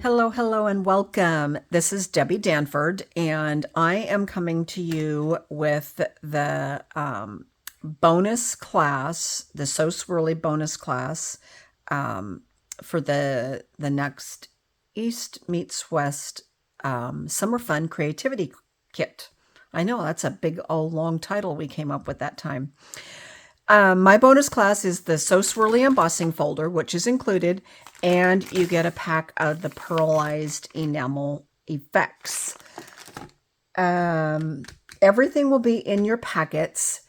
Hello, hello, and welcome. This is Debbie Danford, and I am coming to you with the bonus class, the So Swirly bonus class for the next East Meets West Summer Fun Creativity Kit. I know that's a big, long title we came up with that time. My bonus class is the So Swirly Embossing folder, which is included, and you get a pack of the Pearlized Enamel Effects. Everything will be in your packets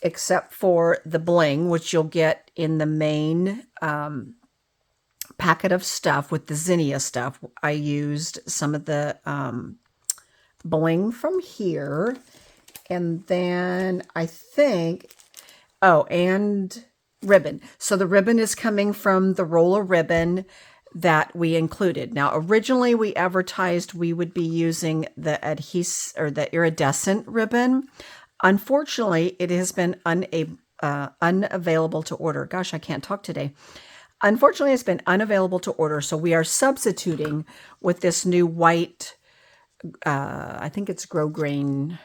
except for the bling, which you'll get in the main packet of stuff with the zinnia stuff. I used some of the bling from here, and then I think... Oh, and ribbon. So the ribbon is coming from the roll of ribbon that we included. Now, originally we advertised we would be using the adhesive or the iridescent ribbon. Unfortunately, it has been unavailable to order. Gosh, I can't talk today. Unfortunately, it's been unavailable to order. So we are substituting with this new white, I think it's grosgrain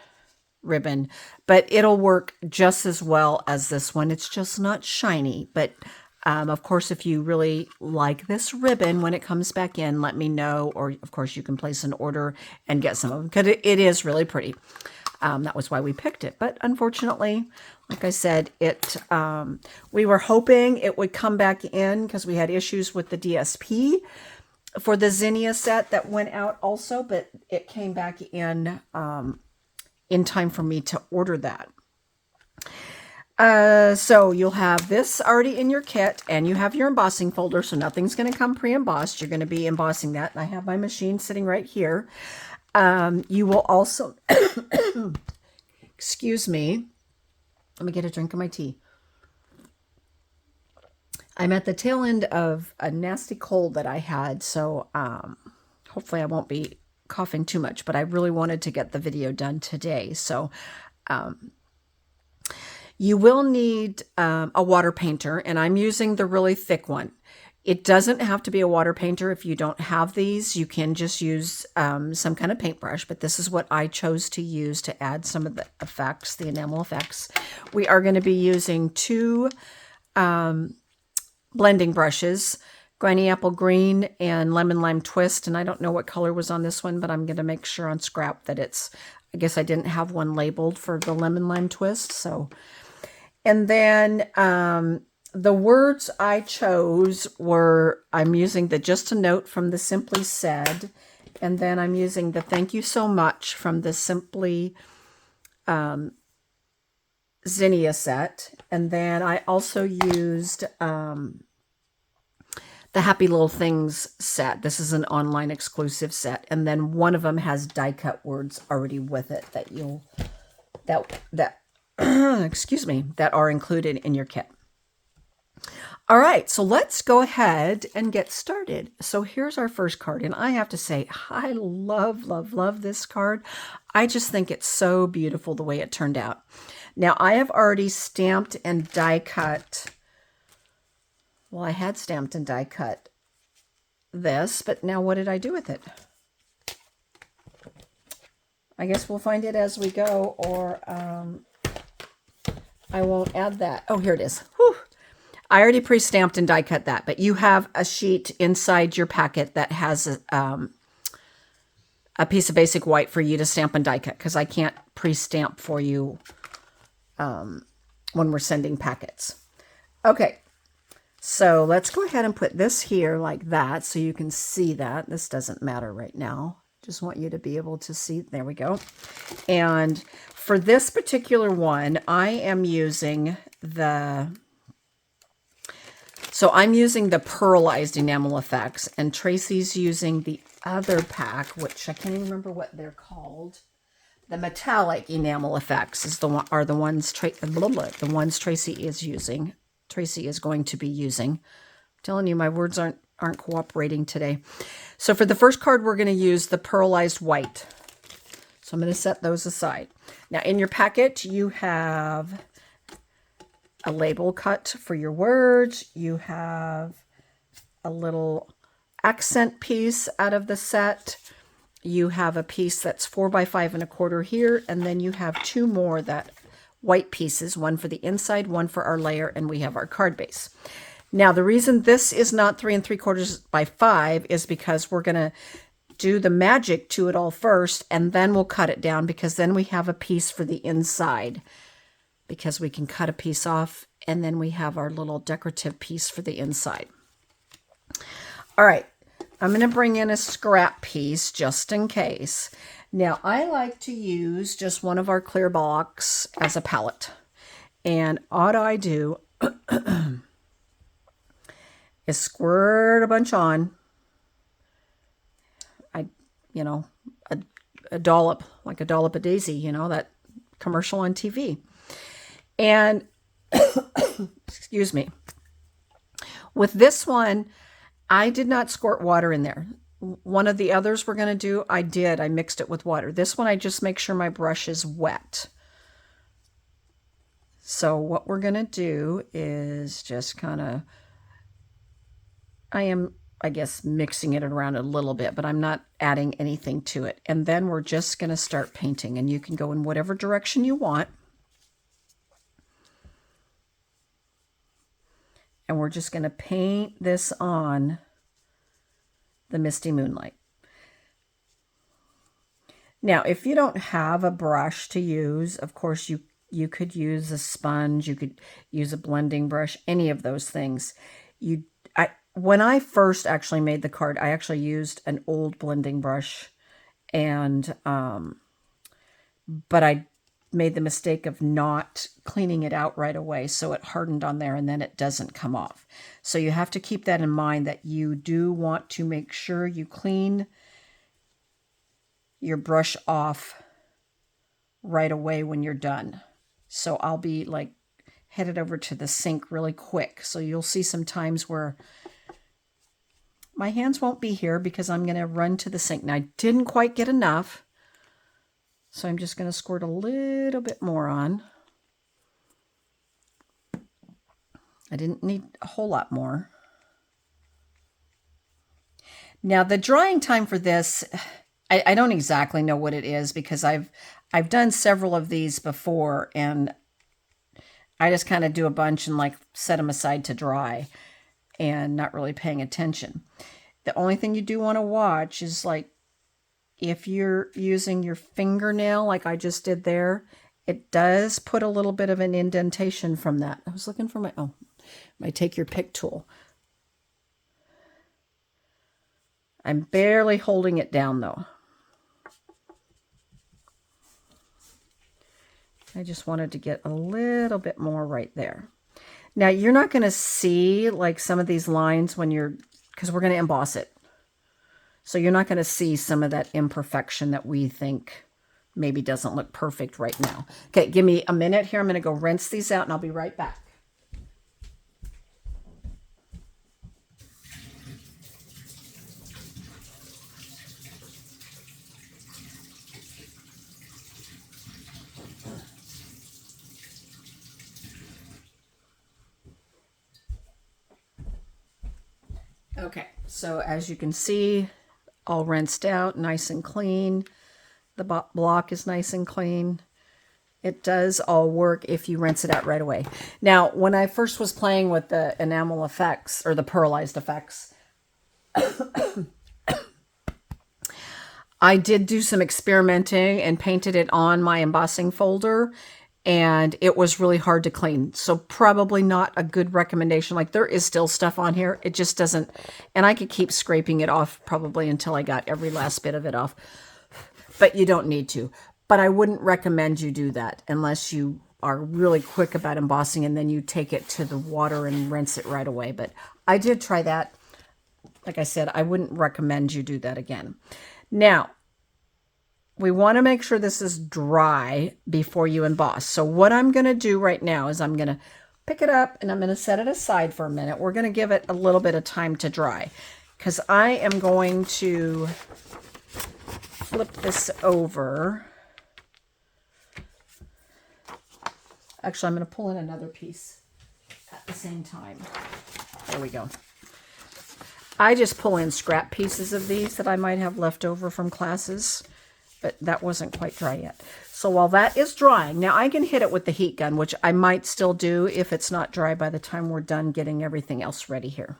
ribbon, but it'll work just as well as this one. It's just not shiny, but of course, if you really like this ribbon when it comes back in, let me know, or of course you can place an order and get some of them, because it is really pretty. That was why we picked it, but unfortunately, like I said, we were hoping it would come back in because we had issues with the DSP for the zinnia set that went out also, but it came back in time for me to order that. So you'll have this already in your kit, and you have your embossing folder, so nothing's going to come pre-embossed. You're going to be embossing that, and I have my machine sitting right here. You will also, excuse me, let me get a drink of my tea. I'm at the tail end of a nasty cold that I had, so hopefully I won't be coughing too much, but I really wanted to get the video done today. So you will need a water painter, and I'm using the really thick one. It doesn't have to be a water painter if you don't have these. You can just use some kind of paintbrush, but this is what I chose to use to add some of the effects, the enamel effects. We are going to be using two blending brushes, Granny Apple Green and Lemon Lime Twist. And I don't know what color was on this one, but I'm going to make sure on scrap that it's, I guess I didn't have one labeled for the Lemon Lime Twist. So, and then the words I chose were, I'm using the Just a Note from the Simply Said. And then I'm using the Thank You So Much from the Simply zinnia set. And then I also used the Happy Little Things set. This is an online exclusive set. And then one of them has die cut words already with it that excuse me, that are included in your kit. All right, so let's go ahead and get started. So here's our first card, and I have to say, I love, love, love this card. I just think it's so beautiful the way it turned out. Now, I have already stamped and die cut. Well, I had stamped and die cut this, but now what did I do with it? I guess we'll find it as we go, or I won't add that. Oh, here it is. Whew. I already pre-stamped and die cut that, but you have a sheet inside your packet that has a piece of basic white for you to stamp and die cut, because I can't pre-stamp for you when we're sending packets. Okay. So let's go ahead and put this here like that so you can see that. This doesn't matter right now. Just want you to be able to see. There we go. And for this particular one, I am using I'm using the Pearlized Enamel Effects, and Tracy's using the other pack, which I can't even remember what they're called. The Metallic Enamel Effects are the ones Tracy is using. Tracy is going to be using. I'm telling you, my words aren't cooperating today. So for the first card, we're going to use the Pearlized White. So I'm going to set those aside. Now in your packet, you have a label cut for your words. You have a little accent piece out of the set. You have a piece that's 4 by 5 1/4 here, and then you have 2 more that white pieces, one for the inside, one for our layer, and we have our card base. Now, the reason this is not 3 3/4 by 5 is because we're going to do the magic to it all first, and then we'll cut it down, because then we have a piece for the inside, because we can cut a piece off, and then we have our little decorative piece for the inside. All right, I'm going to bring in a scrap piece just in case. Now, I like to use just one of our clear blocks as a palette. And what I do is squirt a bunch on. A dollop, like a dollop of daisy, you know, that commercial on TV. And, excuse me, with this one, I did not squirt water in there. One of the others we're going to do, I mixed it with water. This one, I just make sure my brush is wet. So what we're going to do is just kind of, I guess, mixing it around a little bit, but I'm not adding anything to it. And then we're just going to start painting, and you can go in whatever direction you want. And we're just going to paint this on the Misty Moonlight. Now, if you don't have a brush to use, of course, you could use a sponge, you could use a blending brush, any of those things. When I first actually made the card, I actually used an old blending brush, and but I made the mistake of not cleaning it out right away, so it hardened on there, and then it doesn't come off. So you have to keep that in mind, that you do want to make sure you clean your brush off right away when you're done. So I'll be like headed over to the sink really quick. So you'll see some times where my hands won't be here because I'm going to run to the sink. Now, I didn't quite get enough, so I'm just going to squirt a little bit more on. I didn't need a whole lot more. Now, the drying time for this, I don't exactly know what it is, because I've done several of these before, and I just kind of do a bunch and like set them aside to dry and not really paying attention. The only thing you do want to watch is, like, if you're using your fingernail like I just did there, it does put a little bit of an indentation from that. I was looking for my take your pick tool. I'm barely holding it down though. I just wanted to get a little bit more right there. Now, you're not going to see like some of these lines because we're going to emboss it. So you're not going to see some of that imperfection that we think maybe doesn't look perfect right now. Okay, give me a minute here. I'm going to go rinse these out, and I'll be right back. Okay, so as you can see, all rinsed out, nice and clean. The block is nice and clean. It does all work if you rinse it out right away. Now, when I first was playing with the enamel effects, or the pearlized effects, I did do some experimenting and painted it on my embossing folder, and it was really hard to clean. So probably not a good recommendation. Like, there is still stuff on here. It just doesn't, and I could keep scraping it off probably until I got every last bit of it off. But you don't need to. But I wouldn't recommend you do that unless you are really quick about embossing and then you take it to the water and rinse it right away. But I did try that. Like I said, I wouldn't recommend you do that again. Now, we want to make sure this is dry before you emboss. So what I'm going to do right now is I'm going to pick it up and I'm going to set it aside for a minute. We're going to give it a little bit of time to dry, because I am going to flip this over. Actually, I'm going to pull in another piece at the same time. There we go. I just pull in scrap pieces of these that I might have left over from classes, but that wasn't quite dry yet. So while that is drying, now I can hit it with the heat gun, which I might still do if it's not dry by the time we're done getting everything else ready here.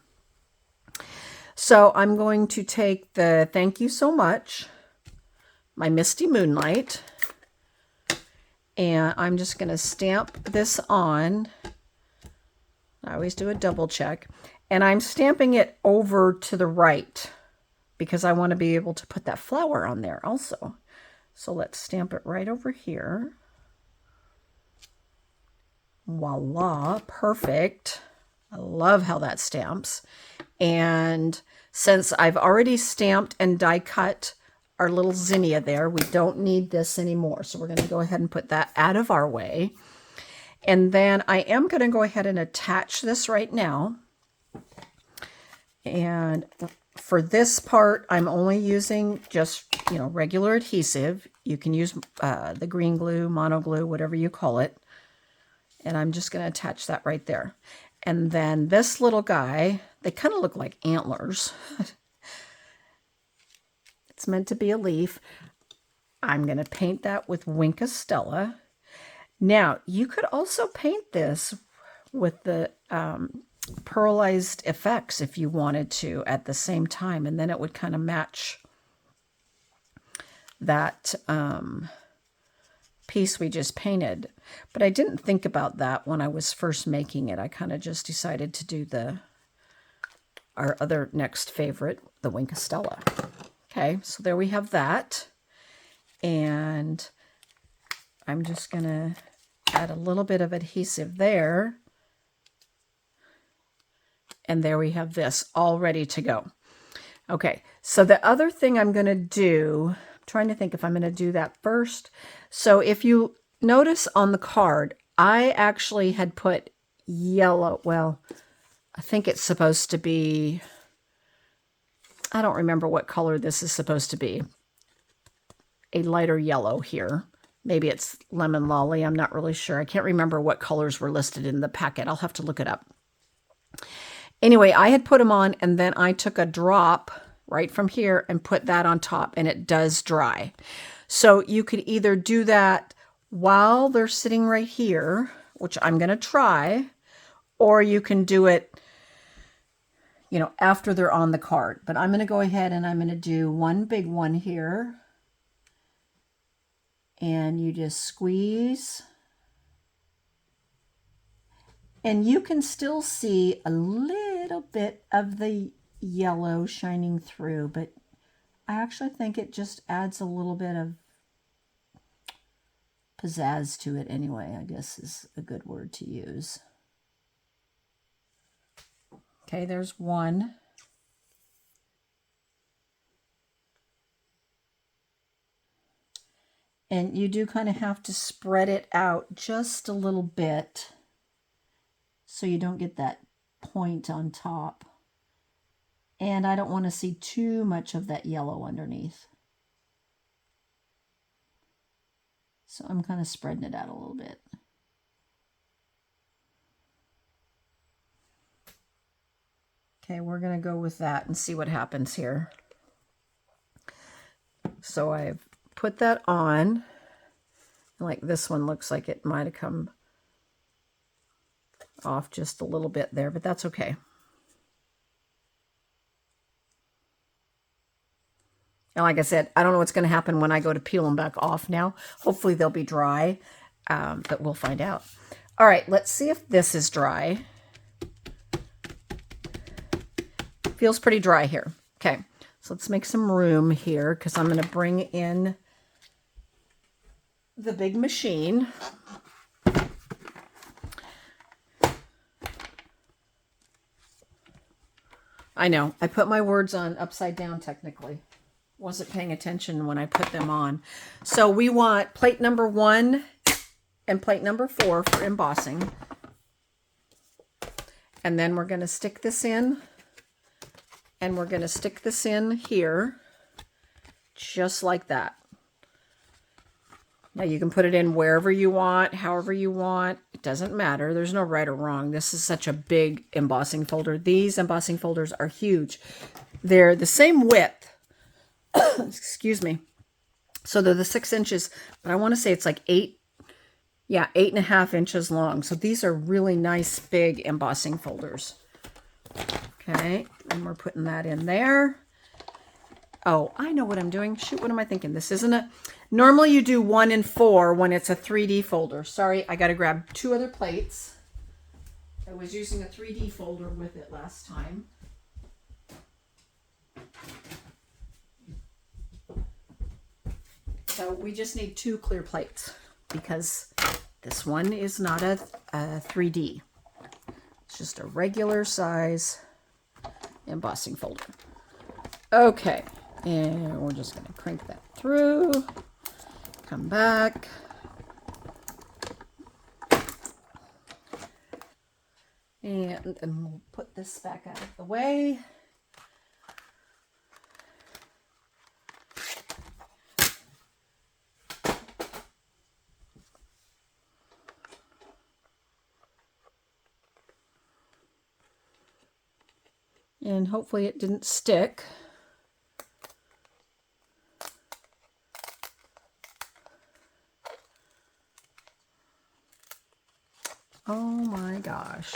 So I'm going to take the Thank You So Much, my Misty Moonlight, and I'm just going to stamp this on. I always do a double check. And I'm stamping it over to the right because I want to be able to put that flower on there also. So let's stamp it right over here. Voila, perfect. I love how that stamps. And since I've already stamped and die cut our little zinnia there, we don't need this anymore. So we're going to go ahead and put that out of our way. And then I am going to go ahead and attach this right now. And for this part, I'm only using just, regular adhesive. You can use the green glue, mono glue, whatever you call it. And I'm just going to attach that right there. And then this little guy, they kind of look like antlers. It's meant to be a leaf. I'm going to paint that with Winka Stella. Now, you could also paint this with the Pearlized Effects if you wanted to at the same time, and then it would kind of match that piece we just painted. But I didn't think about that when I was first making it. I kind of just decided to do our other next favorite, the Winka Stella. Okay, so there we have that. And I'm just going to add a little bit of adhesive there. And there we have this all ready to go. Okay, so the other thing I'm going to do, I'm trying to think if I'm going to do that first. So if you notice on the card, I actually had put yellow. Well, I think it's supposed to be, I don't remember what color this is supposed to be. A lighter yellow here. Maybe it's lemon lolly. I'm not really sure. I can't remember what colors were listed in the packet. I'll have to look it up. Anyway, I had put them on, and then I took a drop right from here and put that on top, and it does dry. So you could either do that while they're sitting right here, which I'm going to try, or you can do it, after they're on the card. But I'm going to go ahead and I'm going to do one big one here. And you just squeeze. And you can still see a little bit of the yellow shining through, but I actually think it just adds a little bit of pizzazz to it anyway, I guess is a good word to use. Okay, there's one. And you do kind of have to spread it out just a little bit so you don't get that point on top. And I don't want to see too much of that yellow underneath. So I'm kind of spreading it out a little bit. Okay, we're going to go with that and see what happens here. So I've put that on. Like this one looks like it might have come off just a little bit there, but that's okay. And like I said, I don't know what's going to happen when I go to peel them back off now. Hopefully they'll be dry, but we'll find out. All right, let's see if this is dry. Feels pretty dry here. Okay, so let's make some room here because I'm going to bring in the big machine. I know, I put my words on upside down technically. Wasn't paying attention when I put them on. So we want plate number 1 and plate number 4 for embossing. And then we're going to stick this in. And we're going to stick this in here. Just like that. Now you can put it in wherever you want, however you want. It doesn't matter. There's no right or wrong. This is such a big embossing folder. These embossing folders are huge. They're the same width. Excuse me. So they're the 6 inches, but I want to say it's like 8.5 inches long. So these are really nice, big embossing folders. Okay, and we're putting that in there. Oh, I know what I'm doing. Shoot, what am I thinking? This isn't a... Normally you do 1 and 4 when it's a 3D folder. Sorry, I got to grab 2 other plates. I was using a 3D folder with it last time. So we just need 2 clear plates because this one is not a 3D. It's just a regular size embossing folder. Okay, and we're just going to crank that through. Come back. And we'll put this back out of the way. And hopefully it didn't stick. Oh my gosh.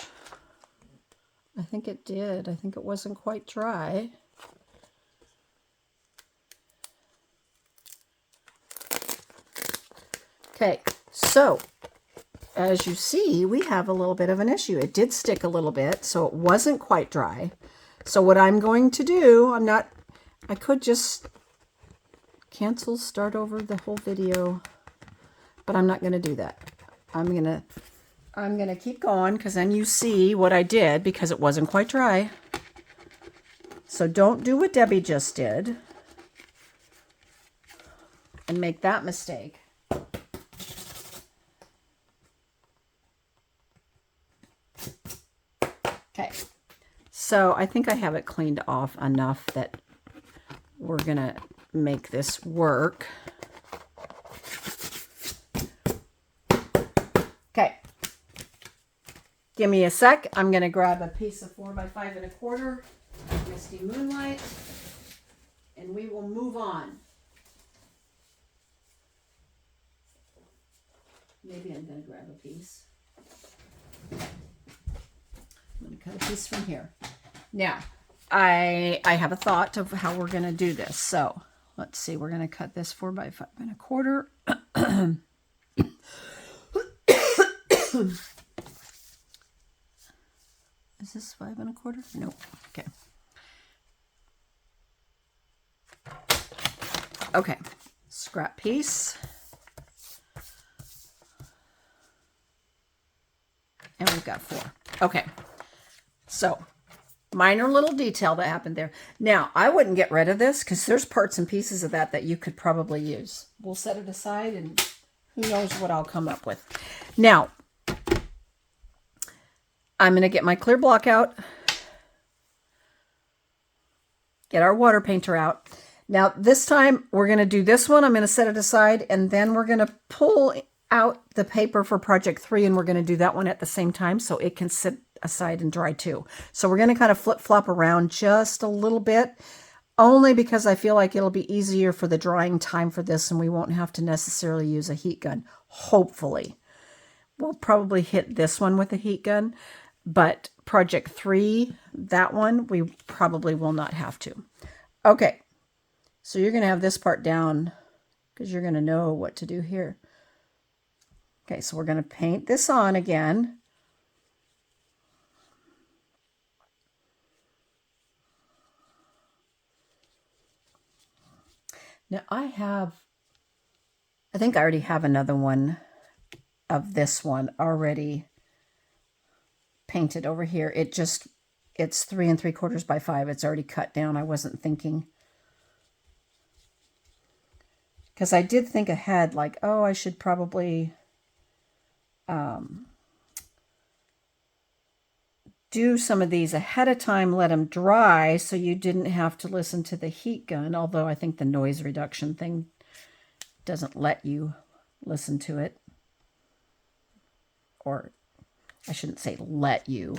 I think it did. I think it wasn't quite dry. Okay, so as you see, we have a little bit of an issue. It did stick a little bit, so it wasn't quite dry. So what I'm going to do, I could just cancel, start over the whole video, but I'm not going to do that. I'm going to keep going because then you see what I did because it wasn't quite dry. So don't do what Debbie just did and make that mistake. Okay, so I think I have it cleaned off enough that we're going to make this work. Okay. Give me a sec. I'm going to grab a piece of 4 by 5 1/4 Misty Moonlight, and we will move on. Maybe I'm going to grab a piece. I'm going to cut a piece from here. Now, I have a thought of how we're going to do this. So let's see. We're going to cut this 4 by 5 1/4. Is this 5 1/4? Nope. Okay. Okay. Scrap piece. And we've got 4. Okay. So, minor little detail that happened there. Now, I wouldn't get rid of this because there's parts and pieces of that you could probably use. We'll set it aside and who knows what I'll come up with. Now, I'm going to get my clear block out, get our water painter out. Now, this time we're going to do this one. I'm going to set it aside, and then we're going to pull out the paper for project 3, and we're going to do that one at the same time so it can sit aside and dry too. So we're going to kind of flip-flop around just a little bit, only because I feel like it'll be easier for the drying time for this, and we won't have to necessarily use a heat gun, hopefully. We'll probably hit this one with a heat gun, but project 3, that one, we probably will not have to. Okay, so you're going to have this part down because you're going to know what to do here. Okay, so we're going to paint this on again. Now I think I already have another one of this one already painted over here. It's 3 3/4 by 5. It's already cut down. I wasn't thinking. Because I did think ahead, like, oh, I should probably do some of these ahead of time, let them dry so you didn't have to listen to the heat gun, although I think the noise reduction thing doesn't let you listen to it. Or I shouldn't say let you.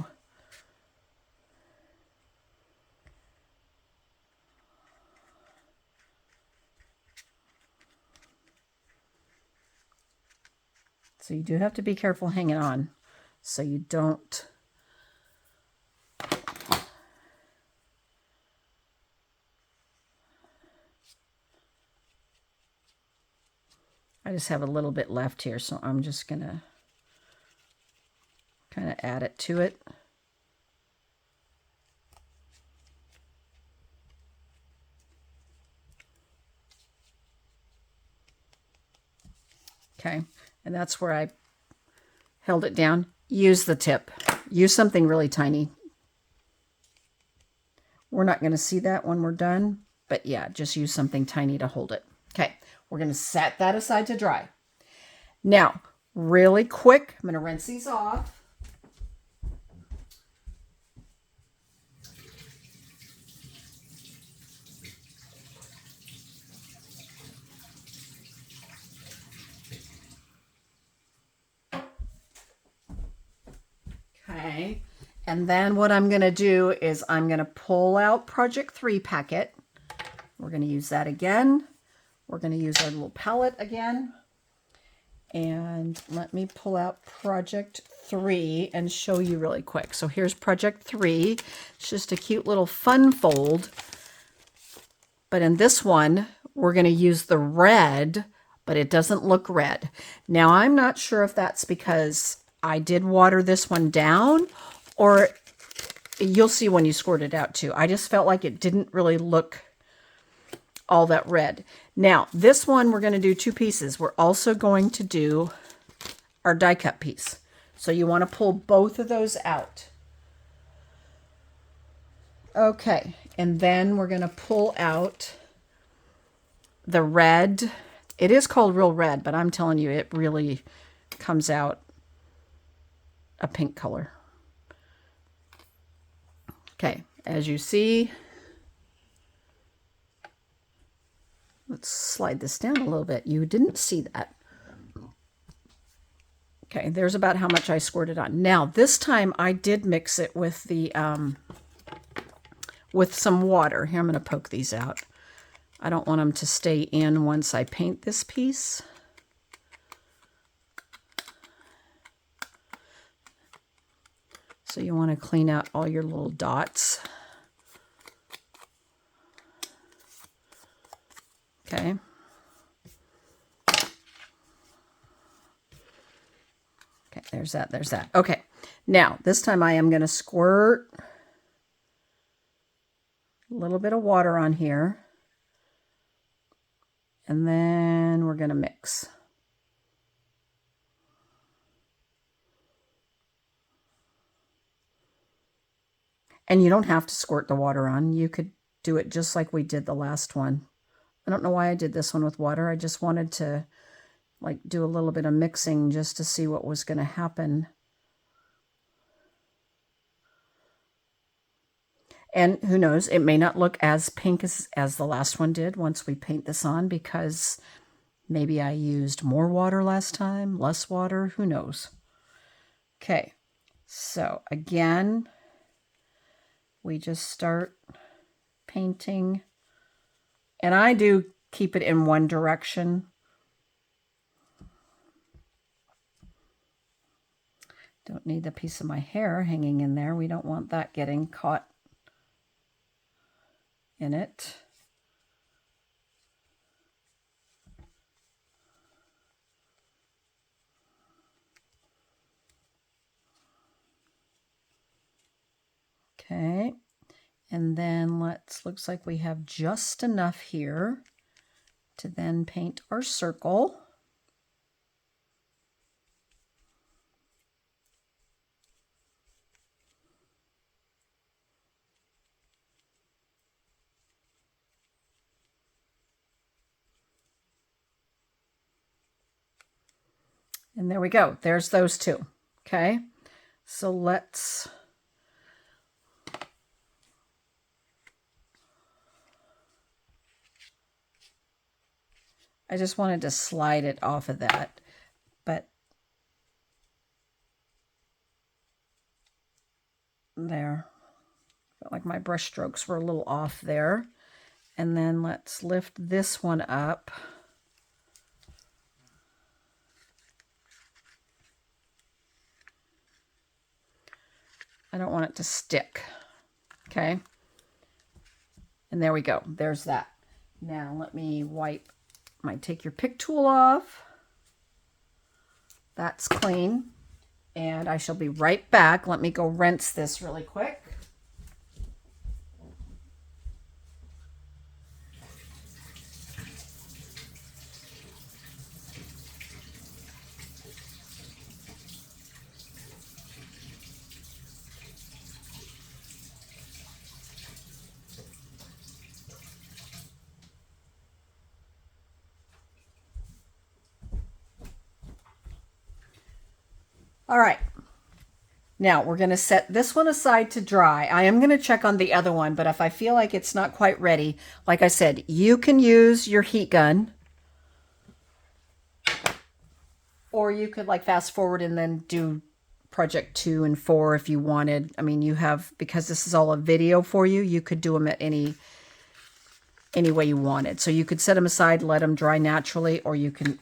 So you do have to be careful hanging on so you don't I just have a little bit left here, so I'm just going to kind of add it to it. Okay, and that's where I held it down. Use the tip. Use something really tiny. We're not going to see that when we're done, but yeah, just use something tiny to hold it. Okay, we're going to set that aside to dry. Now, really quick, I'm going to rinse these off. Okay, and then what I'm going to do is I'm going to pull out Project 3 packet. We're going to use that again. We're going to use our little palette again. And let me pull out Project 3 and show you really quick. So here's Project 3. It's just a cute little fun fold. But in this one, we're going to use the red, but it doesn't look red. Now, I'm not sure if that's because I did water this one down, or you'll see when you squirt it out too. I just felt like it didn't really look all that red. Now, this one we're going to do two pieces. We're also going to do our die cut piece. So you want to pull both of those out. Okay, and then we're going to pull out the red. It is called Real Red, but I'm telling you, it really comes out a pink color. Okay, as you see, let's slide this down a little bit. You didn't see that. Okay, there's about how much I squirted on. Now, this time I did mix it with the with some water. Here, I'm going to poke these out. I don't want them to stay in once I paint this piece. So you want to clean out all your little dots. Okay. Okay, there's that, there's that. Okay, now this time I am going to squirt a little bit of water on here. And then we're going to mix. And you don't have to squirt the water on. You could do it just like we did the last one. I don't know why I did this one with water. I just wanted to like do a little bit of mixing just to see what was going to happen. And who knows, it may not look as pink as the last one did once we paint this on, because maybe I used more water last time, less water, who knows. Okay, so again, we just start painting. And I do keep it in one direction. Don't need the piece of my hair hanging in there. We don't want that getting caught in it. Okay, and then looks like we have just enough here to then paint our circle. And there we go. There's those two. Okay, so let's I just wanted to slide it off of that, but there. Felt like my brush strokes were a little off there. And then let's lift this one up. I don't want it to stick. Okay. And there we go. There's that. Now let me take your pick tool off. That's clean. And I shall be right back. Let me go rinse this really quick. All right. Now we're going to set this one aside to dry. I am going to check on the other one, but if I feel like it's not quite ready, like I said, you can use your heat gun, or you could like fast forward and then do project 2 and 4 if you wanted. I mean, you have, because this is all a video for you, you could do them at any way you wanted. So you could set them aside, let them dry naturally, or you can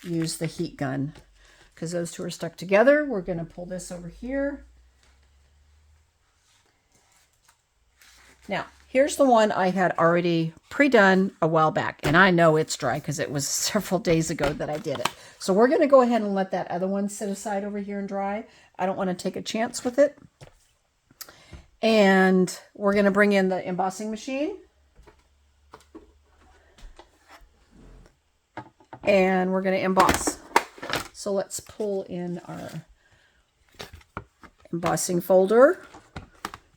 use the heat gun. Because those two are stuck together, we're going to pull this over here. Now, here's the one I had already pre-done a while back. And I know it's dry because it was several days ago that I did it. So we're going to go ahead and let that other one sit aside over here and dry. I don't want to take a chance with it. And we're going to bring in the embossing machine. And we're going to emboss. So let's pull in our embossing folder.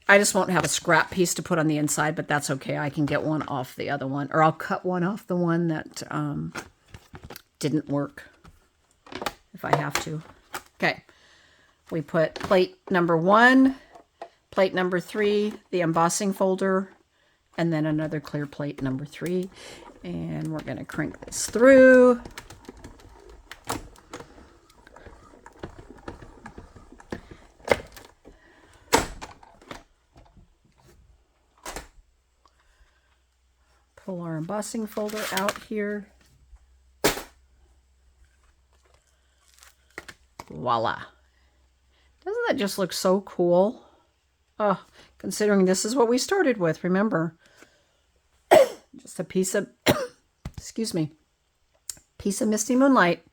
I just won't have a scrap piece to put on the inside, but that's okay. I can get one off the other one, or I'll cut one off the one that didn't work if I have to. Okay, we put plate number 1, plate number 3, the embossing folder, and then another clear plate number 3. And we're going to crank this through. Pull our embossing folder out here. Voila. Doesn't that just look so cool? Oh, considering this is what we started with, remember. Just a piece of, excuse me, piece of Misty Moonlight.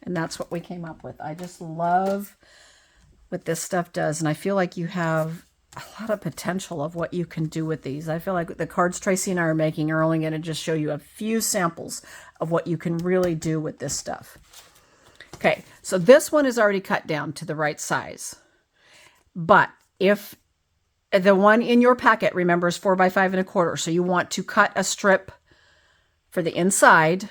And that's what we came up with. I just love what this stuff does. And I feel like you have a lot of potential of what you can do with these. I feel like the cards Tracy and I are making are only going to just show you a few samples of what you can really do with this stuff. Okay, so this one is already cut down to the right size. But if the one in your packet, remember, is 4 by 5 1/4, so you want to cut a strip for the inside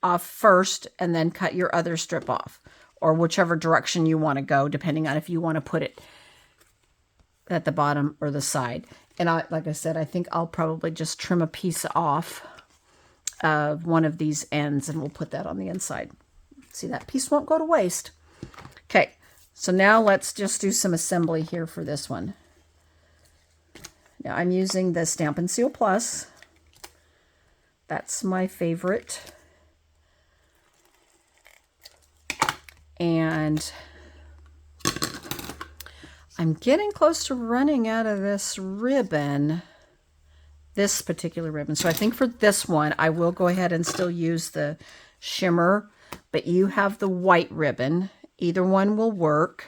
off first and then cut your other strip off, or whichever direction you want to go, depending on if you want to put it at the bottom or the side. And like I said, I think I'll probably just trim a piece off of one of these ends and we'll put that on the inside. See, that piece won't go to waste. Okay, so now let's just do some assembly here for this one. Now I'm using the Stampin' Seal Plus. That's my favorite. And I'm getting close to running out of this ribbon, this particular ribbon. So I think for this one, I will go ahead and still use the shimmer, but you have the white ribbon. Either one will work.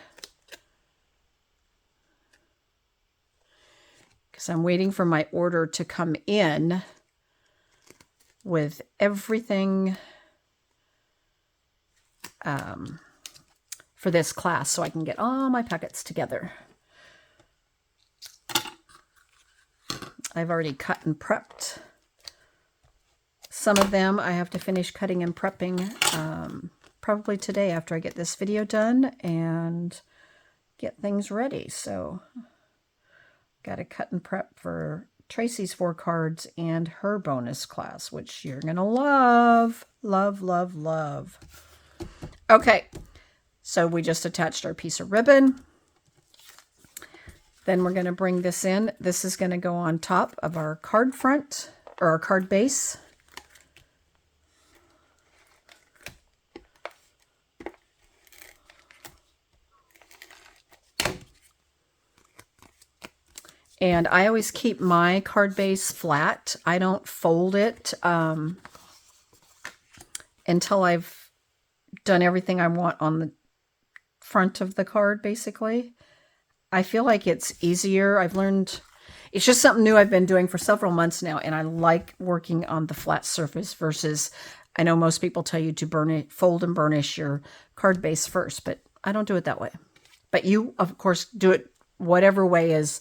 Because I'm waiting for my order to come in with everything for this class so I can get all my packets together. I've already cut and prepped some of them. I have to finish cutting and prepping probably today after I get this video done and get things ready. So got to cut and prep for Tracy's 4 cards and her bonus class, which you're going to love. Love, love, love. Okay, so we just attached our piece of ribbon. Then we're going to bring this in. This is going to go on top of our card front, or our card base. And I always keep my card base flat. I don't fold it until I've done everything I want on the front of the card, basically. I feel like it's easier. I've learned, it's just something new I've been doing for several months now, and I like working on the flat surface versus, I know most people tell you to fold and burnish your card base first, but I don't do it that way. But you, of course, do it whatever way is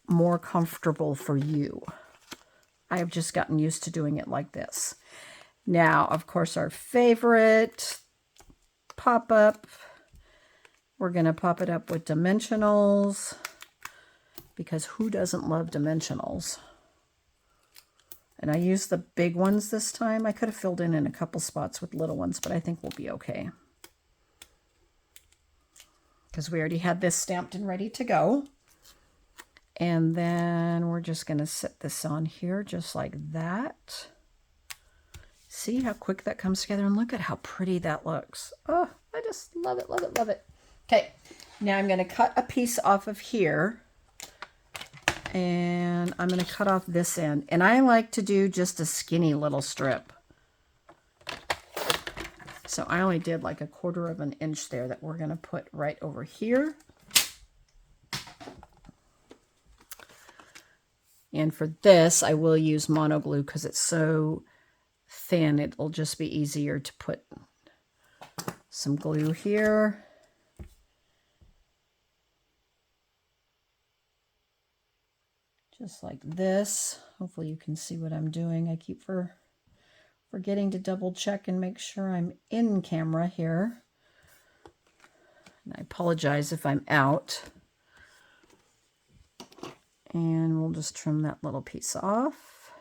more comfortable for you. I have just gotten used to doing it like this. Now, of course, our favorite pop-up. We're going to pop it up with dimensionals, because who doesn't love dimensionals? And I used the big ones this time. I could have filled in a couple spots with little ones, but I think we'll be okay, because we already had this stamped and ready to go. And then we're just going to set this on here just like that. See how quick that comes together, and look at how pretty that looks. Oh, I just love it, love it, love it. Okay, now I'm going to cut a piece off of here, and I'm going to cut off this end. And I like to do just a skinny little strip. So I only did like 1/4 of an inch there that we're going to put right over here. And for this, I will use mono glue because it's so thin, it'll just be easier to put some glue here. Just like this. Hopefully you can see what I'm doing. I keep forgetting to double check and make sure I'm in camera here. And I apologize if I'm out. And we'll just trim that little piece off.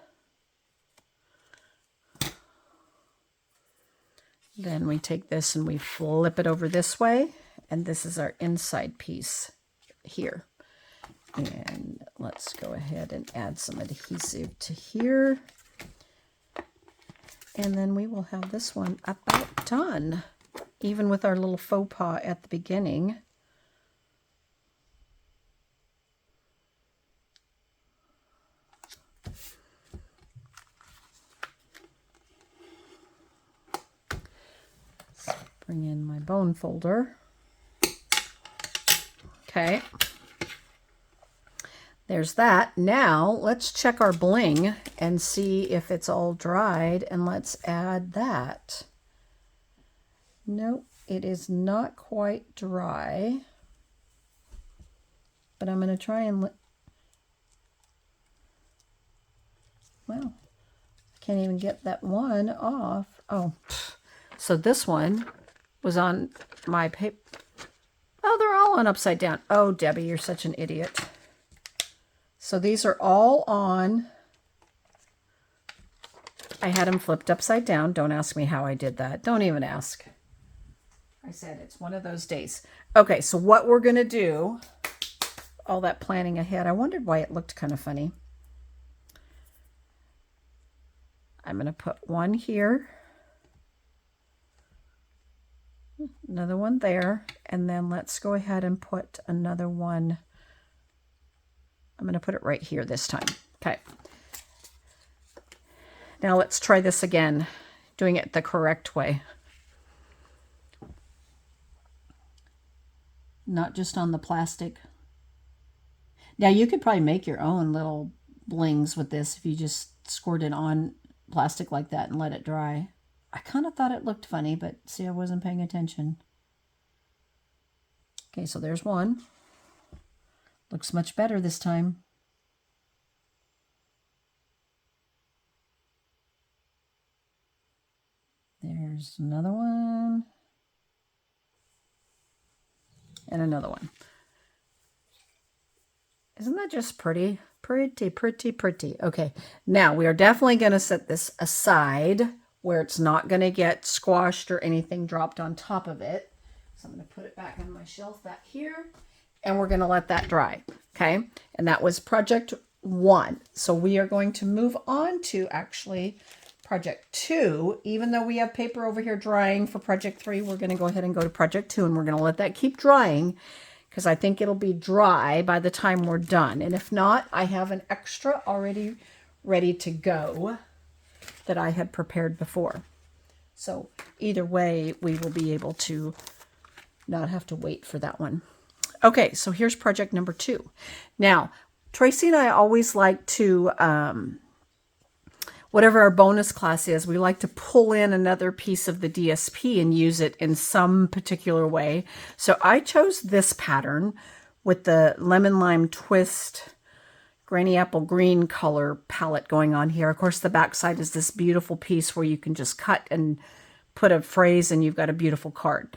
Then we take this and we flip it over this way. And this is our inside piece here. And let's go ahead and add some adhesive to here. And then we will have this one about done, even with our little faux pas at the beginning. Bring in my bone folder. Okay. There's that. Now let's check our bling and see if it's all dried, and let's add that. Nope, it is not quite dry. But I'm going to try and well, I can't even get that one off. Oh, so this one was on my paper. Oh, they're all on upside down. Oh, Debbie, you're such an idiot. So these are all on. I had them flipped upside down. Don't ask me how I did that. Don't even ask. I said it's one of those days. Okay, so what we're going to do, all that planning ahead, I wondered why it looked kind of funny. I'm going to put one here. Another one there, and then let's go ahead and put another one. I'm going to put it right here this time. Okay. Now let's try this again, doing it the correct way. Not just on the plastic. Now you could probably make your own little blings with this if you just squirt it on plastic like that and let it dry. I kind of thought it looked funny, but see, I wasn't paying attention. Okay, so there's one. Looks much better this time. There's another one. And another one. Isn't that just pretty? Pretty, pretty, pretty. Okay, now we are definitely going to set this aside where it's not going to get squashed or anything dropped on top of it. So I'm going to put it back on my shelf back here, and we're going to let that dry. Okay, and that was project 1. So we are going to move on to actually project 2. Even though we have paper over here drying for project 3, we're going to go ahead and go to project 2, and we're going to let that keep drying, because I think it'll be dry by the time we're done. And if not, I have an extra already ready to go that I had prepared before. So either way, we will be able to not have to wait for that one. Okay, so here's project number 2. Now, Tracy and I always like to, whatever our bonus class is, we like to pull in another piece of the DSP and use it in some particular way. So I chose this pattern with the lemon lime twist granny apple green color palette going on here. Of course, the back side is this beautiful piece where you can just cut and put a phrase and you've got a beautiful card.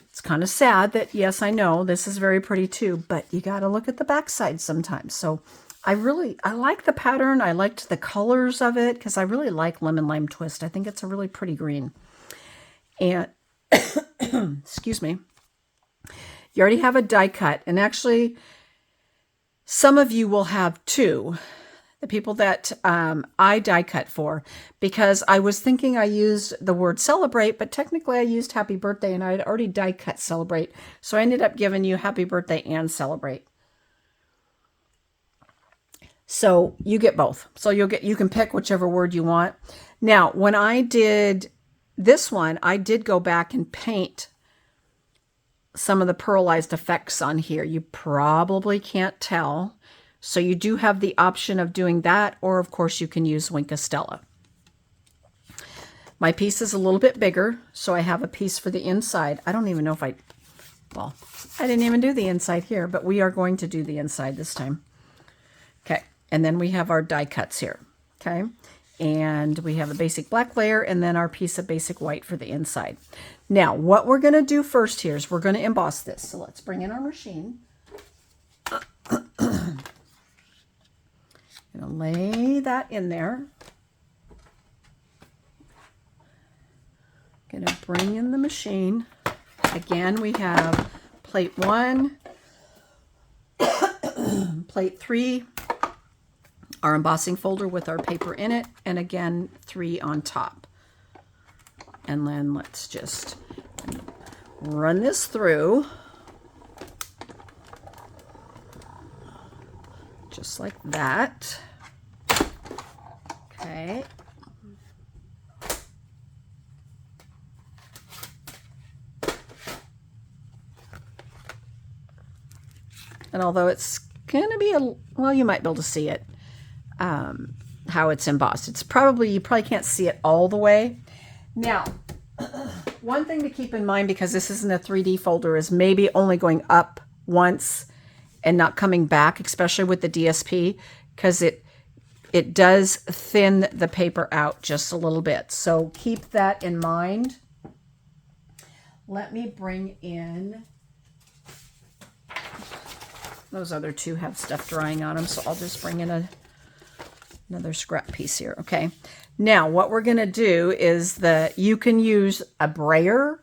It's kind of sad that, yes, I know this is very pretty too, but you got to look at the back side sometimes. So I like the pattern. I liked the colors of it because I really like lemon lime twist. I think it's a really pretty green. And excuse me, you already have a die cut, and actually some of you will have 2. The people that I die cut for, because I was thinking I used the word celebrate, but technically I used happy birthday, and I had already die cut celebrate. So I ended up giving you happy birthday and celebrate. So you get both. So you can pick whichever word you want. Now, when I did this one, I did go back and paint some of the pearlized effects on here. You probably can't tell. So you do have the option of doing that, or of course you can use Wink Stella. My piece is a little bit bigger, so I have a piece for the inside. I don't even know if I didn't even do the inside here, but we are going to do the inside this time. Okay. And then we have our die cuts here, okay? And we have a basic black layer and then our piece of basic white for the inside. Now, what we're going to do first here is we're going to emboss this. So let's bring in our machine. I'm going to lay that in there. Going to bring in the machine. Again, we have plate 1, plate 3, our embossing folder with our paper in it, and again 3 on top. And then let's just run this through just like that. Okay. And although it's going to be well, you might be able to see it, how it's embossed. You probably can't see it all the way. Now, one thing to keep in mind, because this isn't a 3D folder, is maybe only going up once and not coming back, especially with the DSP, because it does thin the paper out just a little bit. So keep that in mind. Let me bring in, those other 2 have stuff drying on them, so I'll just bring in another scrap piece here. Okay. Now what we're going to do is you can use a brayer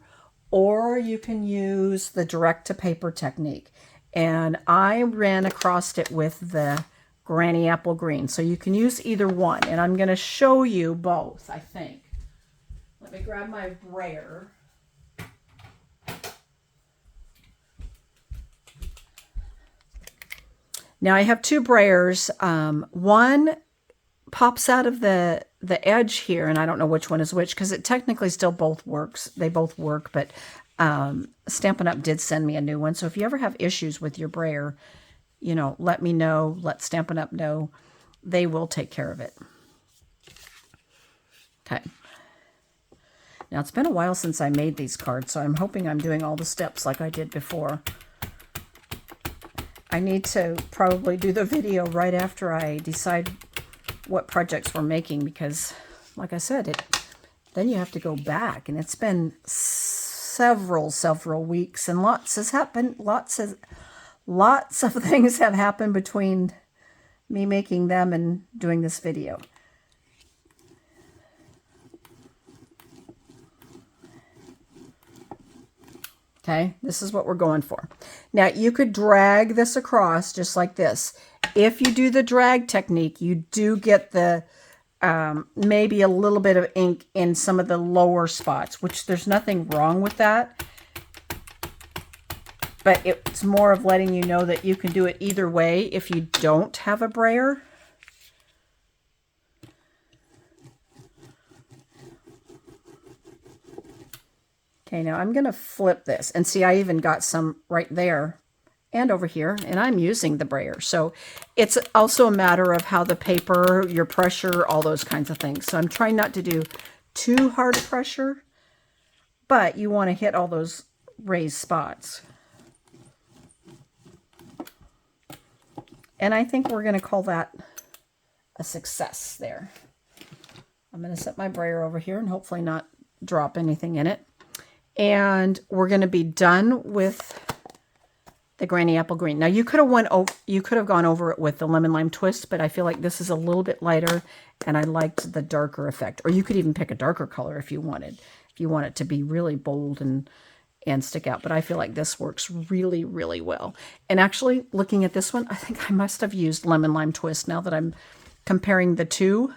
or you can use the direct to paper technique. And I ran across it with the Granny Apple Green. So you can use either one. And I'm going to show you both, I think. Let me grab my brayer. Now I have 2 brayers. One pops out of the edge here, and I don't know which one is which because it technically still both works. They both work, but Stampin' Up! Did send me a new one. So if you ever have issues with your brayer, let me know. Let Stampin' Up! Know. They will take care of it. Okay. Now it's been a while since I made these cards, so I'm hoping I'm doing all the steps like I did before. I need to probably do the video right after I decide what projects we're making because, like I said, then you have to go back, and it's been several weeks, and lots has happened. Lots of things have happened between me making them and doing this video. Okay, this is what we're going for. Now, you could drag this across just like this. If you do the drag technique, you do get the maybe a little bit of ink in some of the lower spots, which there's nothing wrong with that. But it's more of letting you know that you can do it either way if you don't have a brayer. Okay, now I'm going to flip this. And see, I even got some right there and over here, and I'm using the brayer. So it's also a matter of how the paper, your pressure, all those kinds of things. So I'm trying not to do too hard pressure, but you want to hit all those raised spots. And I think we're going to call that a success there. I'm going to set my brayer over here and hopefully not drop anything in it. And we're going to be done with the Granny Apple Green. Now you could have gone over it with the Lemon Lime Twist, but I feel like this is a little bit lighter and I liked the darker effect. Or you could even pick a darker color if you wanted. If you want it to be really bold and stick out. But I feel like this works really, really well. And actually, looking at this one, I think I must have used Lemon Lime Twist now that I'm comparing the two.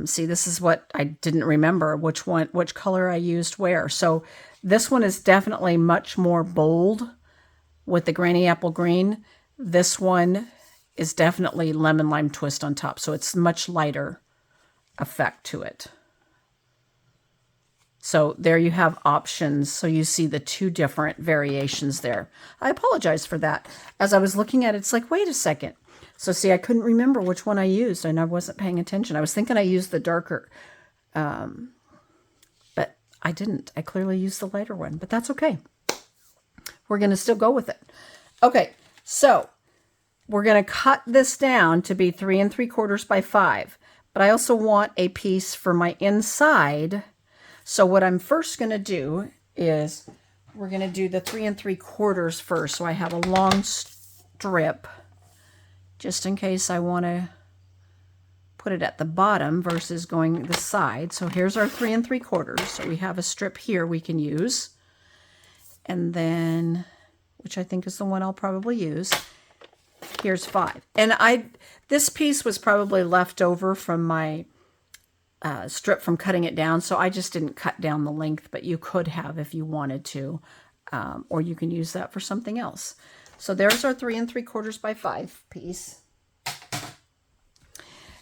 See, this is what I didn't remember, which color I used where. So this one is definitely much more bold with the Granny Apple Green. This one is definitely Lemon Lime Twist on top. So it's much lighter effect to it. So there you have options. So you see the two different variations there. I apologize for that. As I was looking at it, it's like, wait a second. So see, I couldn't remember which one I used and I wasn't paying attention. I was thinking I used the darker, but I didn't. I clearly used the lighter one, but that's okay. We're going to still go with it. Okay, so we're going to cut this down to be 3 3/4 by 5, but I also want a piece for my inside. So what I'm first going to do is we're going to do the 3 3/4 first. So I have a long strip just in case I want to put it at the bottom versus going the side. So here's our 3 3/4. So we have a strip here we can use. And then, which I think is the one I'll probably use, here's 5. And this piece was probably left over from my strip from cutting it down, so I just didn't cut down the length, but you could have if you wanted to, or you can use that for something else. So there's our 3 3/4 by 5 piece.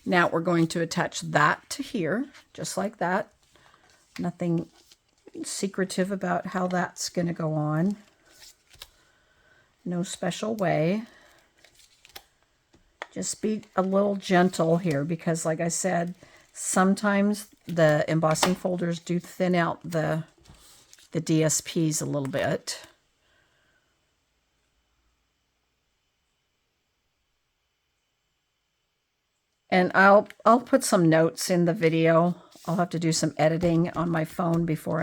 Now we're going to attach that to here, just like that. Nothing secretive about how that's going to go on. No special way. Just be a little gentle here because, like I said, sometimes the embossing folders do thin out the DSPs a little bit. And I'll put some notes in the video. I'll have to do some editing on my phone before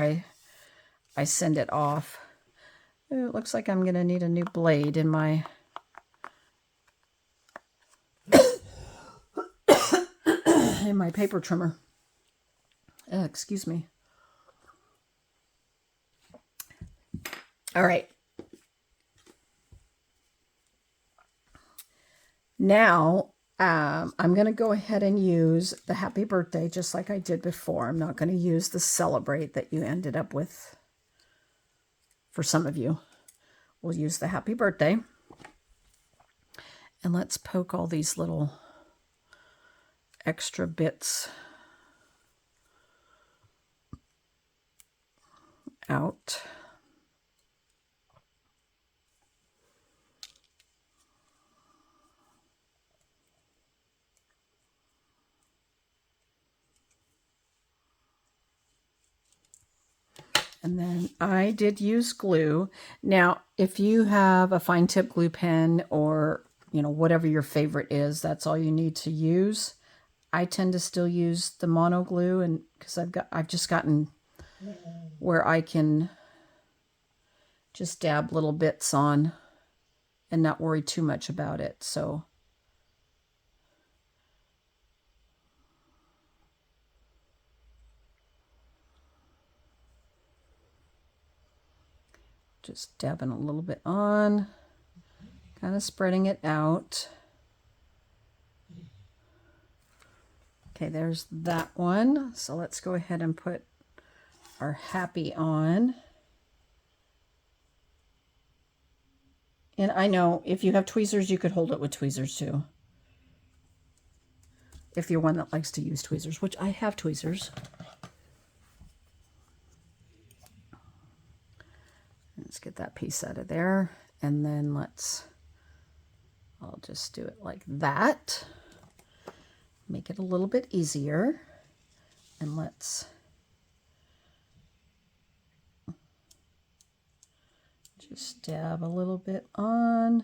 I send it off. Ooh, it looks like I'm going to need a new blade in my paper trimmer. Excuse me. All right. Now, I'm going to go ahead and use the Happy Birthday just like I did before. I'm not going to use the Celebrate that you ended up with for some of you. We'll use the Happy Birthday. And let's poke all these little extra bits out. And then I did use glue. Now, if you have a fine tip glue pen or, you know, whatever your favorite is, that's all you need to use. I tend to still use the mono glue, and because I've just gotten where I can just dab little bits on and not worry too much about it. So just dabbing a little bit on, kind of spreading it out. Okay, there's that one. So let's go ahead and put our happy on. And I know if you have tweezers, you could hold it with tweezers too. If you're one that likes to use tweezers, which I have tweezers. Let's get that piece out of there. And then I'll just do it like that. Make it a little bit easier. And let's just dab a little bit on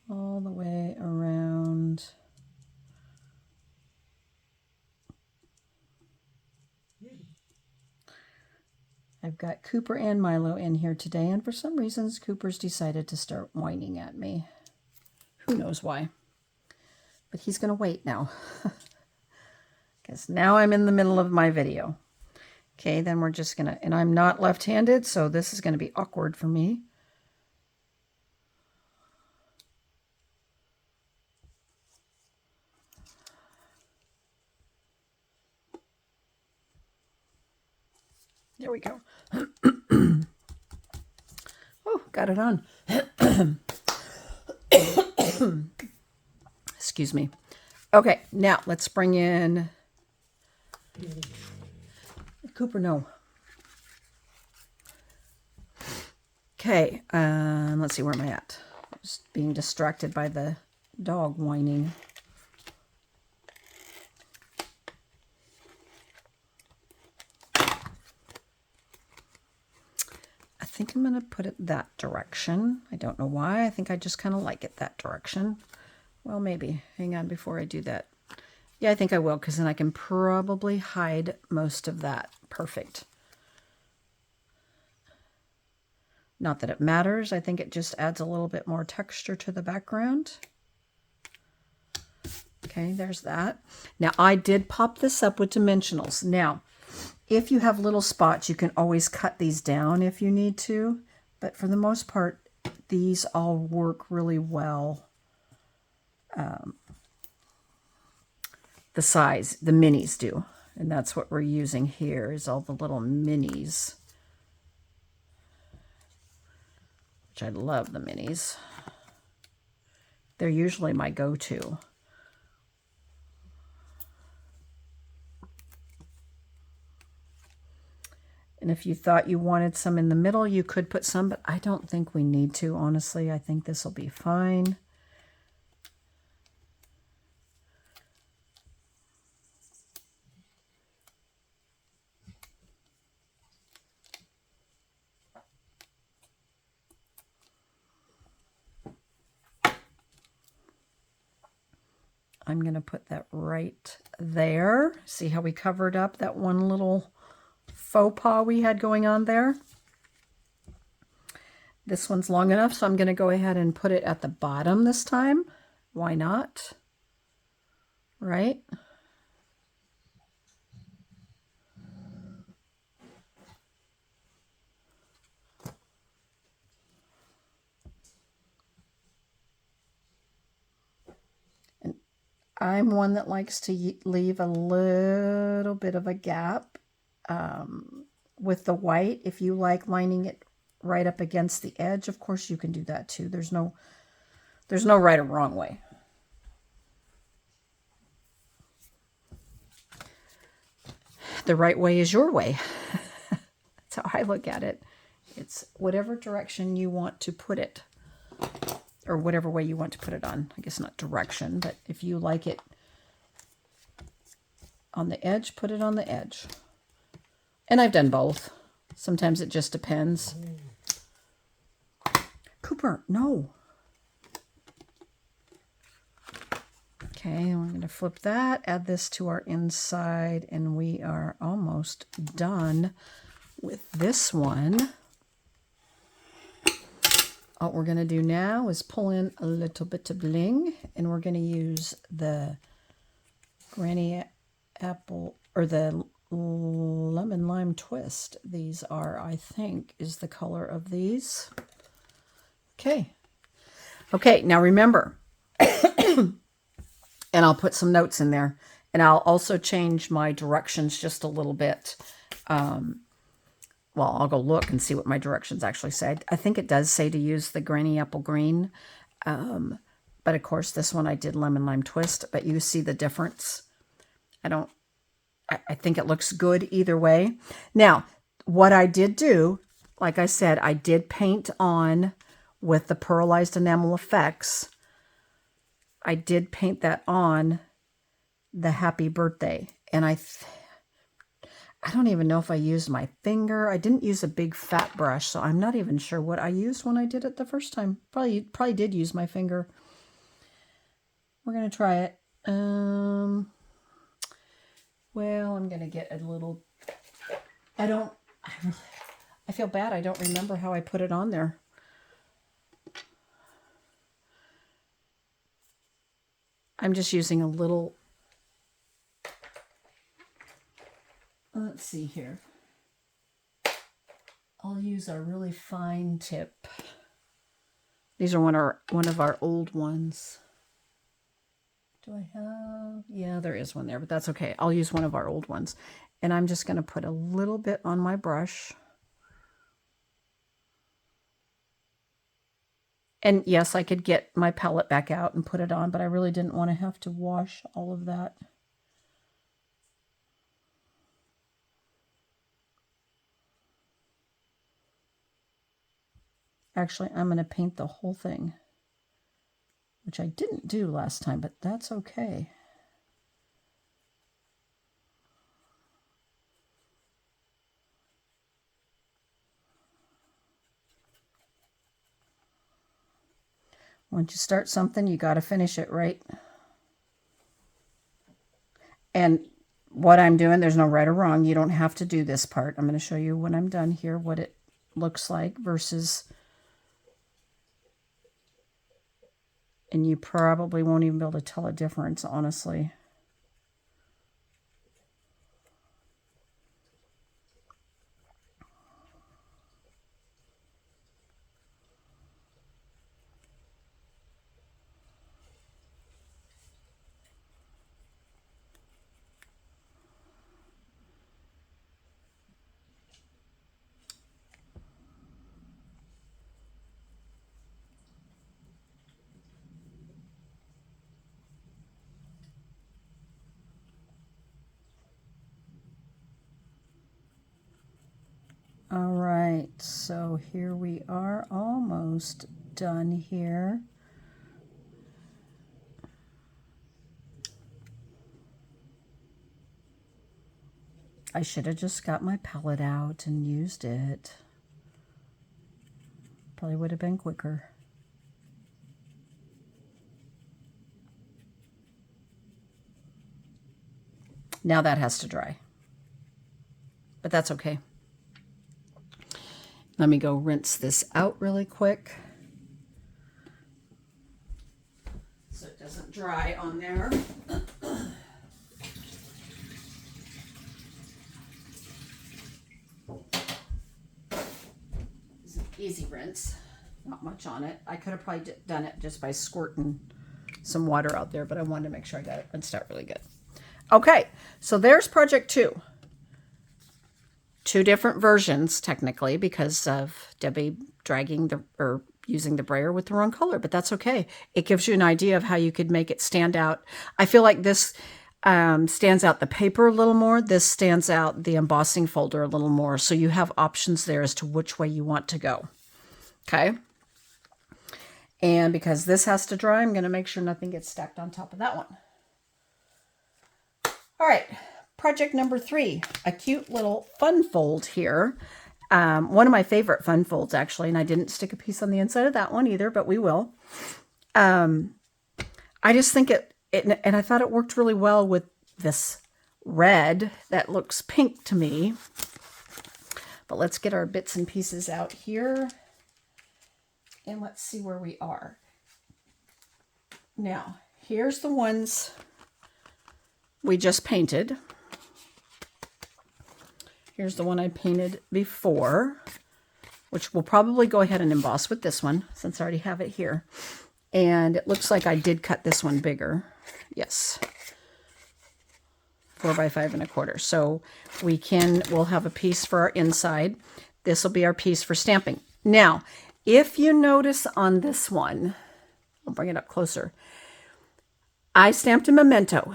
all the way around. I've got Cooper and Milo in here today, and for some reasons, Cooper's decided to start whining at me. Who knows why? But he's going to wait now. Because now I'm in the middle of my video. Okay, then we're just going to, and I'm not left-handed, so this is going to be awkward for me. There we go. Oh, got it on. Excuse me. Okay, now let's bring in Cooper. No. Okay, let's see, where am I at? Just being distracted by the dog whining. I think I'm going to put it that direction. I don't know why. I think I just kind of like it that direction. Well, maybe. Hang on before I do that. Yeah, I think I will, because then I can probably hide most of that. Perfect. Not that it matters. I think it just adds a little bit more texture to the background. Okay, there's that. Now, I did pop this up with dimensionals. Now, if you have little spots, you can always cut these down if you need to. But for the most part, these all work really well. The size, the minis do. And that's what we're using here, is all the little minis. Which I love the minis. They're usually my go-to. And if you thought you wanted some in the middle, you could put some, but I don't think we need to, honestly. I think this will be fine. I'm going to put that right there. See how we covered up that one little faux pas we had going on there? This one's long enough, so I'm going to go ahead and put it at the bottom this time. Why not? Right? And I'm one that likes to leave a little bit of a gap with the white. If you like lining it right up against the edge, of course you can do that too. There's no right or wrong way. The right way is your way. That's how I look at it. It's whatever direction you want to put it, or whatever way you want to put it on. I guess not direction, but if you like it on the edge, put it on the edge. And I've done both. Sometimes it just depends. Cooper, no. Okay, I'm going to flip that, add this to our inside, and we are almost done with this one. what we're going to do now is pull in a little bit of bling, and we're going to use the Granny Apple, or the Lemon Lime Twist. These are, I think, is the color of these. Okay. Okay, now remember, and I'll put some notes in there, and I'll also change my directions just a little bit. Well, I'll go look and see what my directions actually say. I think it does say to use the Granny Apple Green. But of course, this one I did Lemon Lime Twist, but you see the difference. I think it looks good either way. Now, what I did do, like I said, I did paint on with the Pearlized Enamel Effects. I did paint that on the Happy Birthday. And I don't even know if I used my finger. I didn't use a big fat brush, so I'm not even sure what I used when I did it the first time. Probably did use my finger. We're going to try it. Well, I'm going to get a little... I feel bad. I don't remember how I put it on there. I'm just using a little... Let's see here. I'll use a really fine tip. These are one of our old ones. Do I have... Yeah, there is one there, but that's okay. I'll use one of our old ones. And I'm just going to put a little bit on my brush. And yes, I could get my palette back out and put it on, but I really didn't want to have to wash all of that. Actually, I'm going to paint the whole thing, which I didn't do last time, but that's okay. Once you start something, you got to finish it, right? And what I'm doing, there's no right or wrong. You don't have to do this part. I'm going to show you when I'm done here what it looks like versus... And you probably won't even be able to tell a difference, honestly. All right, so here we are, almost done here. I should have just got my palette out and used it. Probably would have been quicker. Now that has to dry, but that's okay. Let me go rinse this out really quick so it doesn't dry on there. It's an easy rinse, not much on it. I could have probably done it just by squirting some water out there, but I wanted to make sure I got it rinsed out really good. Okay, so there's project 2. 2 different versions, technically, because of Debbie using the brayer with the wrong color, but that's okay. It gives you an idea of how you could make it stand out. I feel like this stands out the paper a little more. This stands out the embossing folder a little more, so you have options there as to which way you want to go. Okay? And because this has to dry, I'm going to make sure nothing gets stacked on top of that one. All right. Project number 3, a cute little fun fold here. One of my favorite fun folds, actually, and I didn't stick a piece on the inside of that one either, but we will. I just think and I thought it worked really well with this red that looks pink to me. But let's get our bits and pieces out here. And let's see where we are. Now, here's the ones we just painted. Here's the one I painted before, which we'll probably go ahead and emboss with this one since I already have it here. And it looks like I did cut this one bigger. Yes. 4 by 5 1/4. So we'll have a piece for our inside. This will be our piece for stamping. Now, if you notice on this one, I'll bring it up closer. I stamped a memento.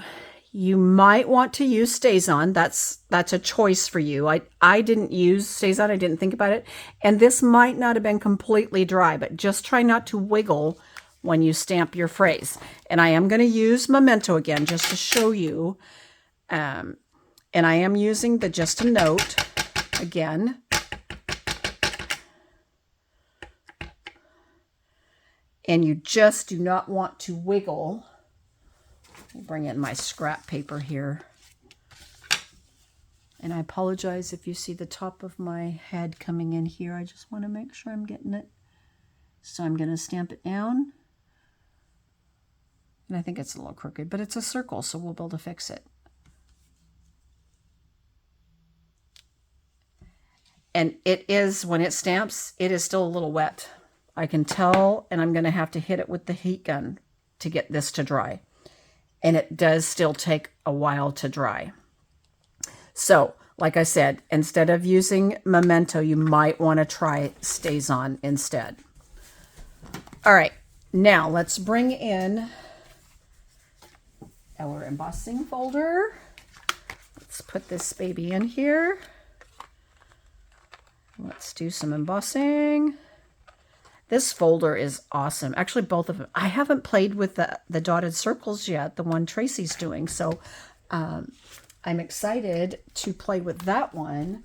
You might want to use StazOn. That's a choice for you. I didn't use StazOn. I didn't think about it. And this might not have been completely dry, but just try not to wiggle when you stamp your phrase. And I am going to use memento again just to show you. And I am using the Just a Note again. And you just do not want to wiggle. I'll bring in my scrap paper here. And I apologize if you see the top of my head coming in here. I just want to make sure I'm getting it. So I'm going to stamp it down. And I think it's a little crooked, but it's a circle, so we'll be able to fix it. And it is, when it stamps, it is still a little wet. I can tell, and I'm going to have to hit it with the heat gun to get this to dry. And it does still take a while to dry. So, like I said, instead of using memento, you might want to try StazOn instead. All right, now let's bring in our embossing folder. Let's put this baby in here. Let's do some embossing. This folder is awesome. Actually, both of them. I haven't played with the dotted circles yet, the one Tracy's doing. So I'm excited to play with that one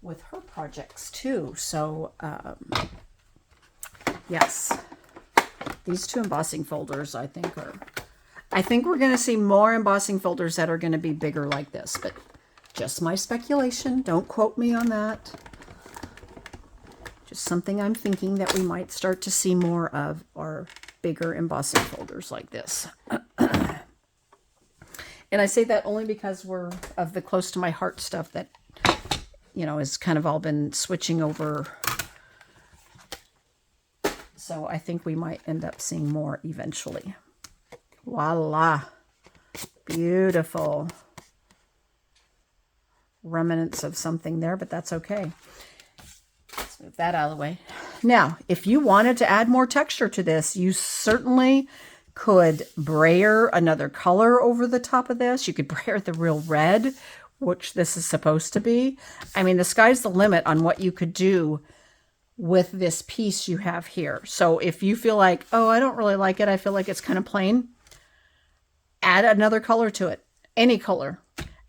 with her projects too. So yes, these two embossing folders I think we're going to see more embossing folders that are going to be bigger like this, but just my speculation. Don't quote me on that. Just something I'm thinking that we might start to see more of are bigger embossing folders like this. And I say that only because we're of the close to my heart stuff that, you know, has kind of all been switching over. So I think we might end up seeing more eventually. Voila. Beautiful. Remnants of something there, but that's okay. Let's move that out of the way. Now, if you wanted to add more texture to this, you certainly could brayer another color over the top of this. You could brayer the real red, which this is supposed to be. I mean, the sky's the limit on what you could do with this piece you have here. So if you feel like, oh, I don't really like it, I feel like it's kind of plain, add another color to it. Any color.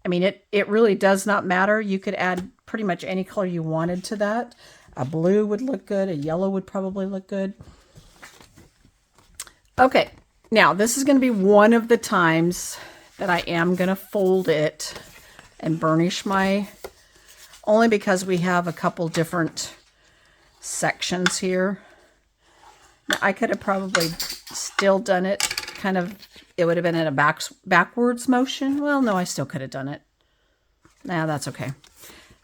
I mean, it really does not matter. You could add pretty much any color you wanted to that. A blue would look good. A yellow would probably look good. Okay, now this is going to be one of the times that I am going to fold it and burnish my, only because we have a couple different sections here. Now, I could have probably still done it kind of, it would have been in a backwards motion. Well, no, I still could have done it. Nah, that's okay.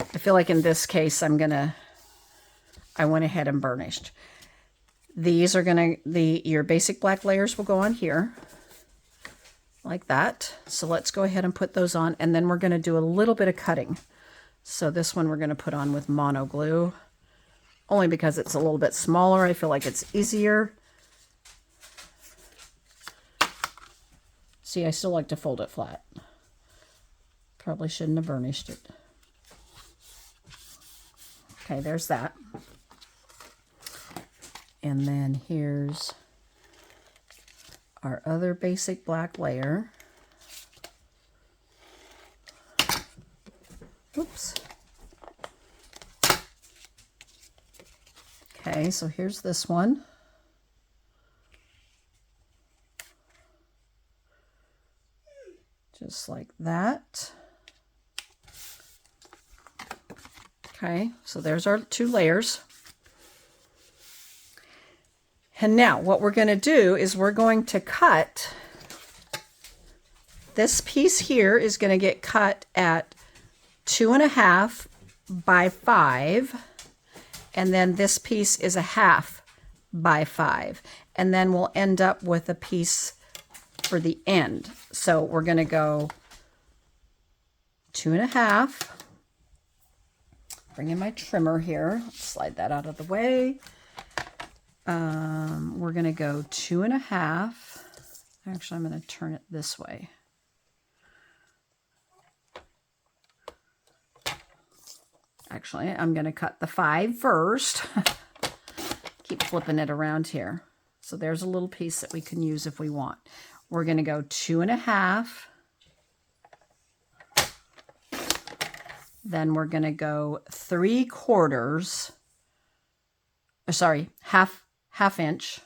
I feel like in this case, I went ahead and burnished. These are your basic black layers will go on here like that. So let's go ahead and put those on, and then we're going to do a little bit of cutting. So this one we're going to put on with mono glue, only because it's a little bit smaller. I feel like it's easier. See, I still like to fold it flat. Probably shouldn't have burnished it. Okay, there's that. And then here's our other basic black layer. Oops. Okay, so here's this one. Just like that. Okay, so there's our two layers. And now what we're going to do is we're going to cut. This piece here is going to get cut at 2.5 by 5. And then this piece is 1/2 by 5. And then we'll end up with a piece for the end. So we're going to go 2.5. Bring in my trimmer here. Slide that out of the way. We're going to go 2.5. Actually, I'm going to turn it this way. Actually, I'm going to cut the 5 first. Keep flipping it around here. So there's a little piece that we can use if we want. We're going to go 2.5. Then we're going to go 3/4. Sorry, half inch.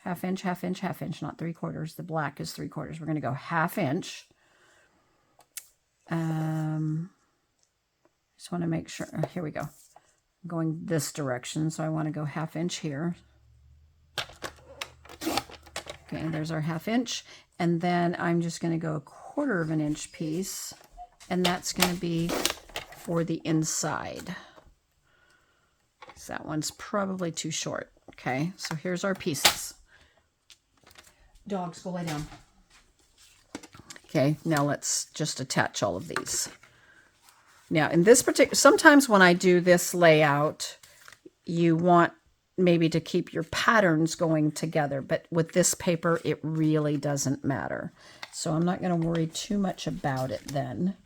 Half inch, not 3/4. The black is 3/4. We're going to go 1/2 inch. Just want to make sure. Here we go. I'm going this direction, so I want to go 1/2 inch here. Okay, there's our 1/2 inch. And then I'm just going to go 1/4 inch piece, and that's going to be for the inside. So that one's probably too short. Okay, so here's our pieces. Dogs, go lay down. Okay, now let's just attach all of these. Now in this particular, sometimes when I do this layout, you want maybe to keep your patterns going together, but with this paper, it really doesn't matter. So I'm not going to worry too much about it then.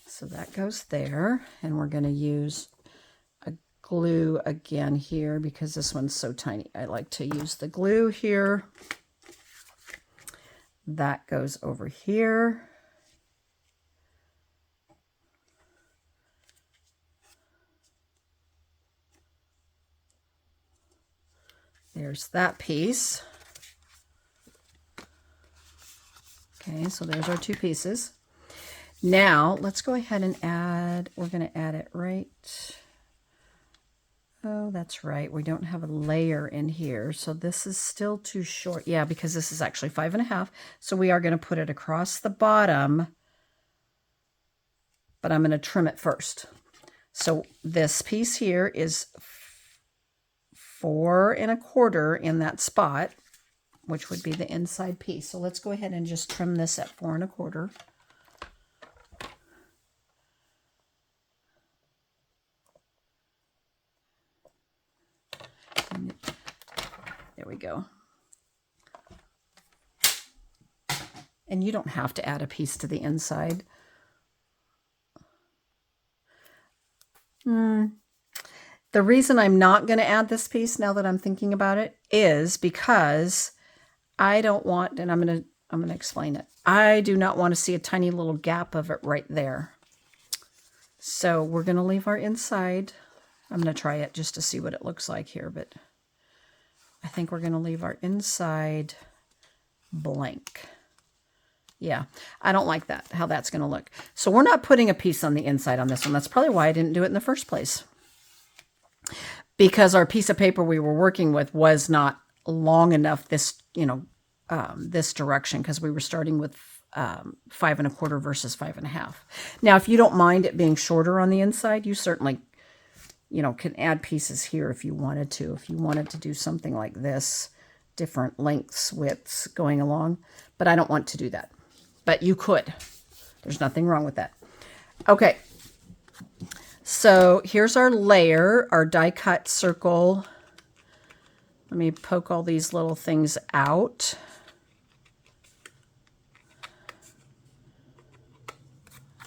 So that goes there, and we're going to use a glue again here because this one's so tiny. I like to use the glue here. That goes over here. There's that piece. Okay, so there's our 2 pieces. Now, let's go ahead and add, we're going to add it right. Oh, that's right. We don't have a layer in here. So this is still too short. Yeah, because this is actually 5.5. So we are going to put it across the bottom, but I'm going to trim it first. So this piece here is 4.25 in that spot, which would be the inside piece. So let's go ahead and just trim this at 4.25. There we go. And you don't have to add a piece to the inside. The reason I'm not going to add this piece now that I'm thinking about it is because I don't want, and I'm going to explain it. I do not want to see a tiny little gap of it right there. So we're going to leave our inside. I'm going to try it just to see what it looks like here, but I think we're going to leave our inside blank. Yeah, I don't like that, how that's going to look. So we're not putting a piece on the inside on this one. That's probably why I didn't do it in the first place. Because our piece of paper we were working with was not long enough this, this direction, because we were starting with 5.25 versus 5.5. Now, if you don't mind it being shorter on the inside, you certainly can add pieces here if you wanted to. If you wanted to do something like this, different lengths, widths going along. But I don't want to do that. But you could. There's nothing wrong with that. Okay. So here's our layer, our die cut circle. Let me poke all these little things out.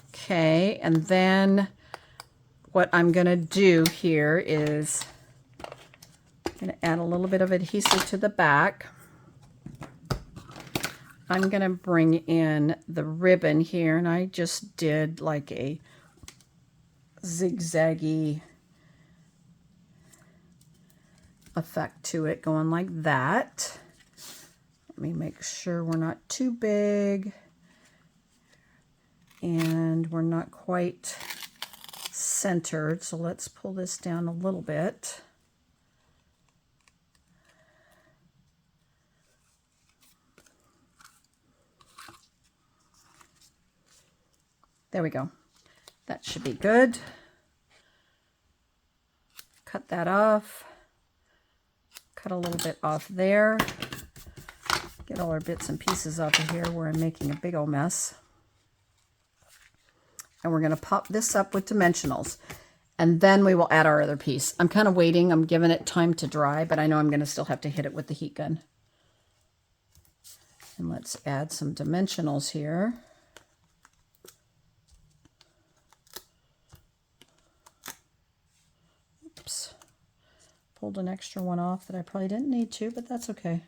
Okay, and then what I'm going to do here is I'm going to add a little bit of adhesive to the back. I'm going to bring in the ribbon here, and I just did like a zigzaggy effect to it, going like that. Let me make sure we're not too big and we're not quite centered. So let's pull this down a little bit. There we go. That should be good. Cut that off. Cut a little bit off there. Get all our bits and pieces off of here where I'm making a big old mess. And we're going to pop this up with dimensionals. And then we will add our other piece. I'm kind of waiting. I'm giving it time to dry, but I know I'm going to still have to hit it with the heat gun. And let's add some dimensionals here. Oops. Pulled an extra one off that I probably didn't need to, but that's okay.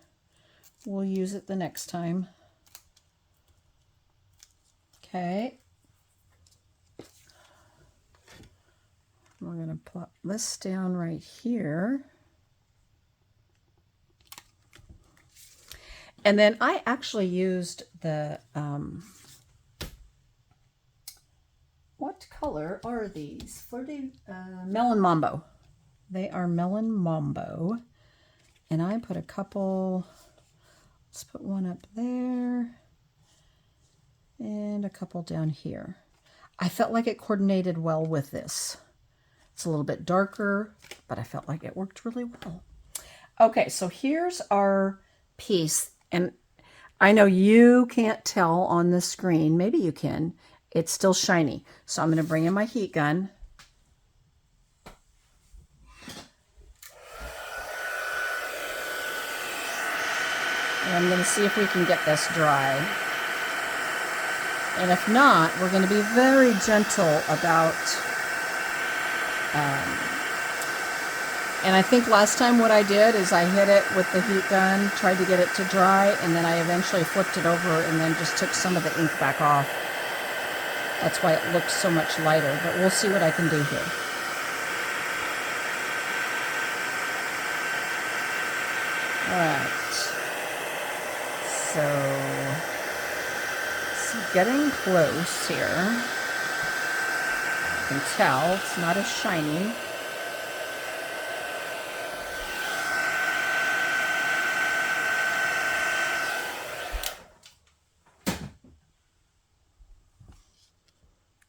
We'll use it the next time. Okay. We're going to plop this down right here. And then I actually used the, what color are these? Flirty Melon Mambo. They are Melon Mambo. And I put a couple, let's put one up there and a couple down here. I felt like it coordinated well with this. It's a little bit darker, but I felt like it worked really well. Okay, so here's our piece. And I know you can't tell on the screen. Maybe you can. It's still shiny. So I'm going to bring in my heat gun. And I'm going to see if we can get this dry. And if not, we're going to be very gentle about... and I think last time what I did is I hit it with the heat gun, tried to get it to dry, and then I eventually flipped it over and then just took some of the ink back off. That's why it looks so much lighter, but we'll see what I can do here. Alright, so it's getting close here. You can tell it's not as shiny.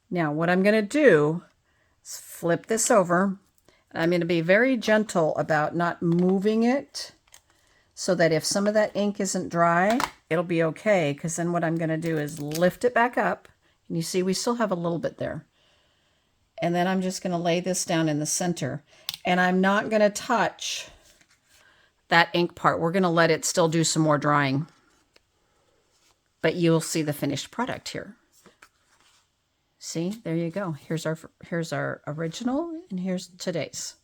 Now what I'm going to do is flip this over. I'm going to be very gentle about not moving it so that if some of that ink isn't dry, it'll be okay, because then what I'm going to do is lift it back up. And you see we still have a little bit there. And then I'm just going to lay this down in the center. And I'm not going to touch that ink part. We're going to let it still do some more drying. But you'll see the finished product here. See, there you go. Here's our original, and here's today's.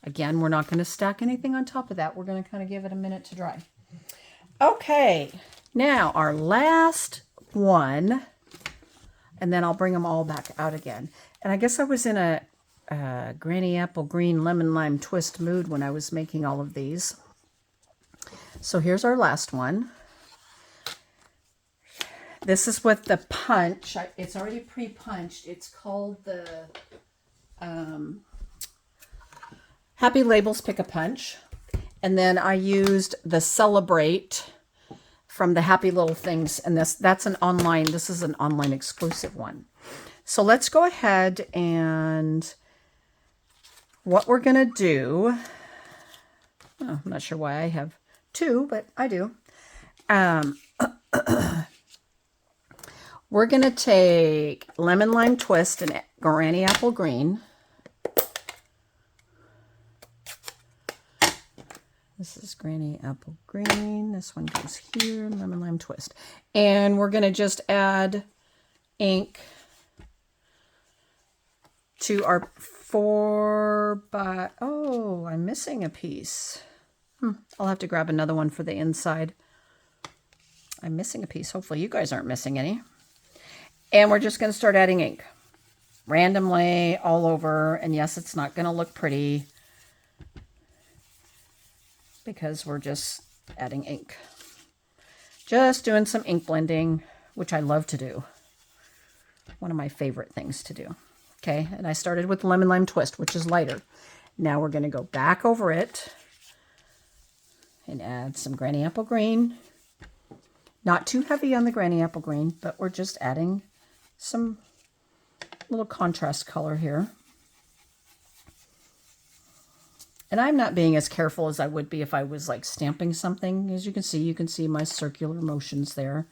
Again, we're not going to stack anything on top of that. We're going to kind of give it a minute to dry. Okay, now our last one, and then I'll bring them all back out again. And I guess I was in a Granny Apple Green Lemon Lime Twist mood when I was making all of these. So here's our last one. This is with the punch. It's already pre-punched. It's called the Happy Labels Pick a Punch. And then I used the Celebrate from the Happy Little Things. And this is an online exclusive one. So let's go ahead, and what we're going to do, I'm not sure why I have two, but I do. We're going to take Lemon Lime Twist and Granny Apple Green. This is Granny Apple Green. This one goes here, Lemon Lime Twist. And we're going to just add ink to our 4x... Oh, I'm missing a piece. I'll have to grab another one for the inside. I'm missing a piece. Hopefully you guys aren't missing any. And we're just going to start adding ink randomly all over. And yes, it's not going to look pretty because we're just adding ink. Just doing some ink blending, which I love to do. One of my favorite things to do. Okay, and I started with Lemon Lime Twist, which is lighter. Now we're going to go back over it and add some Granny Apple Green. Not too heavy on the Granny Apple Green, but we're just adding some little contrast color here. And I'm not being as careful as I would be if I was like stamping something. As you can see my circular motions there.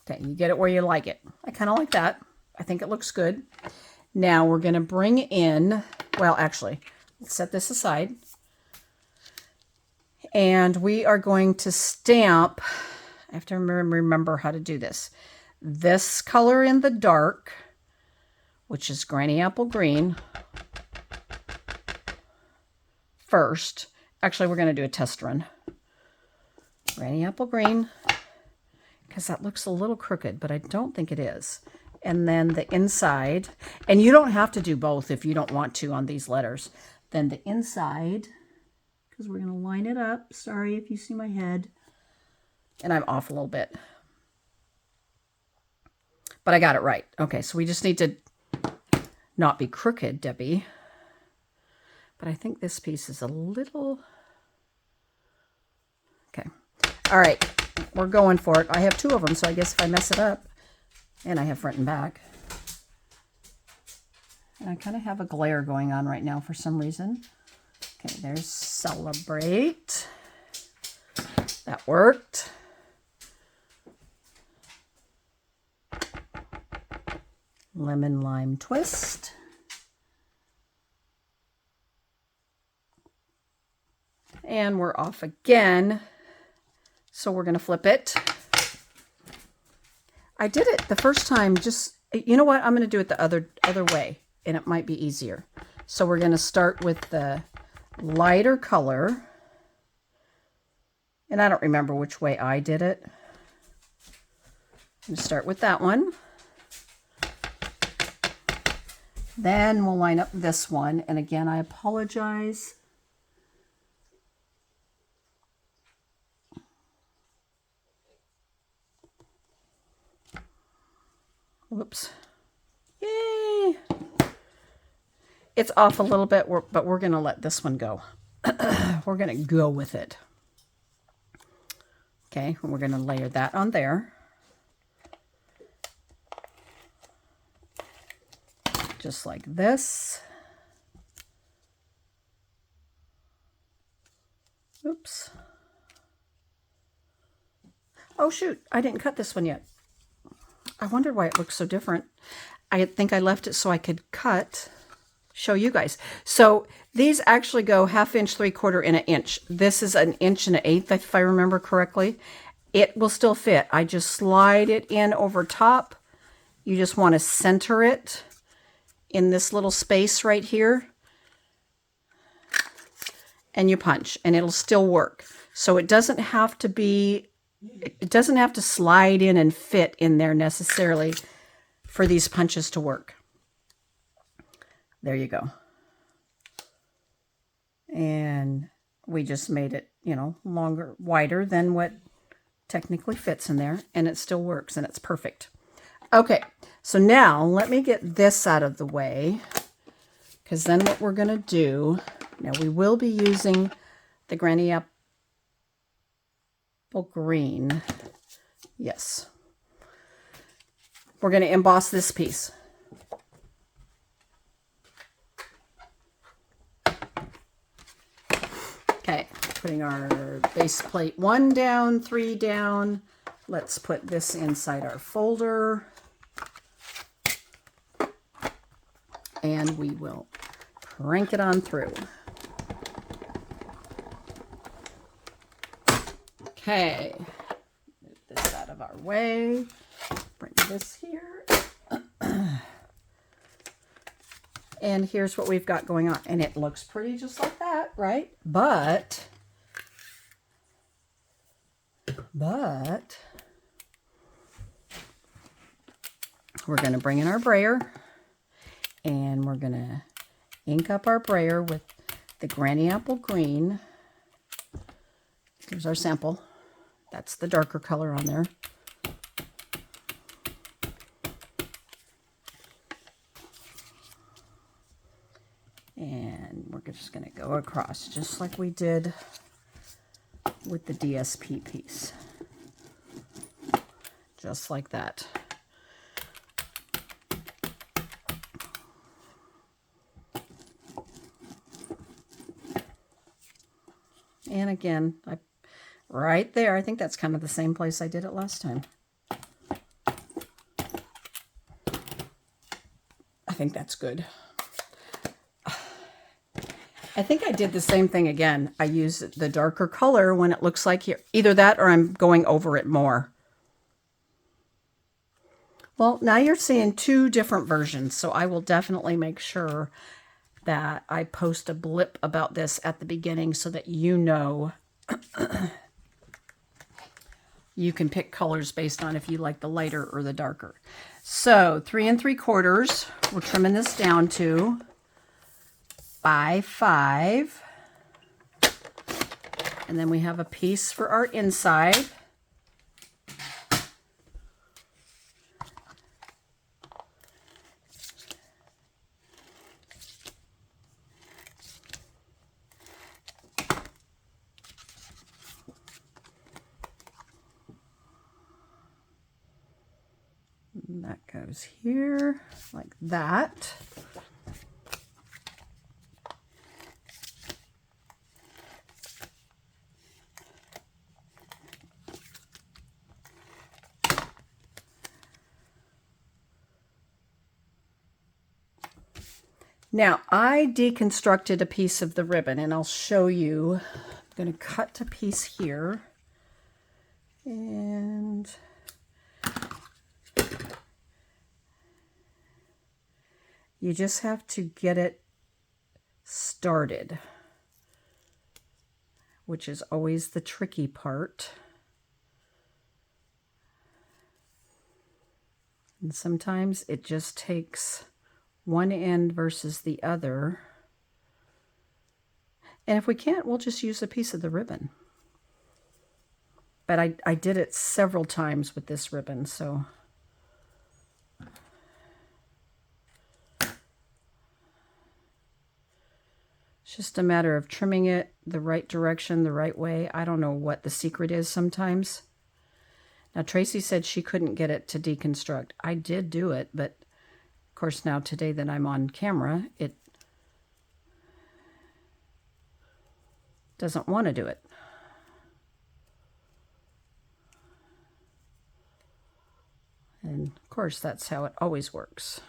Okay, you get it where you like it. I kind of like that. I think it looks good. Now we're going to bring in, well, actually, let's set this aside. And we are going to stamp, I have to remember how to do this. This color in the dark, which is Granny Apple Green, first. Actually, we're going to do a test run. Granny Apple Green, because that looks a little crooked, but I don't think it is. And then the inside, and you don't have to do both if you don't want to on these letters. Then the inside, because we're going to line it up. Sorry if you see my head. And I'm off a little bit. But I got it right. Okay, so we just need to not be crooked, Debbie. But I think this piece is a little... Okay. All right. We're going for it. I have two of them, so I guess if I mess it up, and I have front and back. And I kind of have a glare going on right now for some reason. Okay, there's Celebrate. That worked. Lemon Lime Twist. And we're off again. So we're going to flip it. I did it the first time, just, you know what? I'm going to do it the other way, and it might be easier. So we're going to start with the lighter color. And I don't remember which way I did it. I'm going to start with that one. Then we'll line up this one. And again, I apologize. Whoops. Yay! It's off a little bit, but we're going to let this one go. We're going to go with it. Okay, and we're going to layer that on there. Just like this. Oops. Oh shoot, I didn't cut this one yet. I wondered why it looks so different. I think I left it so I could show you guys. So these actually go 1/2 inch, 3/4, and 1 inch. This is 1 inch and 1/8, if I remember correctly. It will still fit. I just slide it in over top. You just want to center it in this little space right here. And you punch, and it'll still work. So it doesn't have to be, it doesn't have to slide in and fit in there necessarily for these punches to work. There you go. And we just made it, you know, longer, wider than what technically fits in there, and it still works, and it's perfect. Okay, so now let me get this out of the way, because then what we're going to do, now we will be using the Granny Apple Green. Yes. We're going to emboss this piece. Okay, putting our base plate 1 down, 3 down. Let's put this inside our folder. And we will crank it on through. Okay, move this out of our way. Bring this here. And here's what we've got going on. And it looks pretty just like that, right? But we're going to bring in our brayer. And we're going to ink up our brayer with the Granny Apple Green. Here's our sample. That's the darker color on there. And we're just going to go across just like we did with the DSP piece. Just like that. And again, right there, I think that's kind of the same place I did it last time. I think that's good. I think I did the same thing again. I use the darker color when it looks like here. Either that or I'm going over it more. Well, now you're seeing two different versions, so I will definitely make sure that I post a blip about this at the beginning so that you know you can pick colors based on if you like the lighter or the darker. So 3 3/4, we're trimming this down to by 5. And then we have a piece for our inside. And that goes here like that. Now, I deconstructed a piece of the ribbon, and I'll show you. I'm going to cut a piece here. And you just have to get it started, which is always the tricky part. And sometimes it just takes one end versus the other. And if we can't, we'll just use a piece of the ribbon. But I did it several times with this ribbon, so. It's just a matter of trimming it the right direction, the right way. I don't know what the secret is sometimes. Now, Tracy said she couldn't get it to deconstruct. I did do it, but of course, now today that I'm on camera, it doesn't want to do it. And of course, that's how it always works.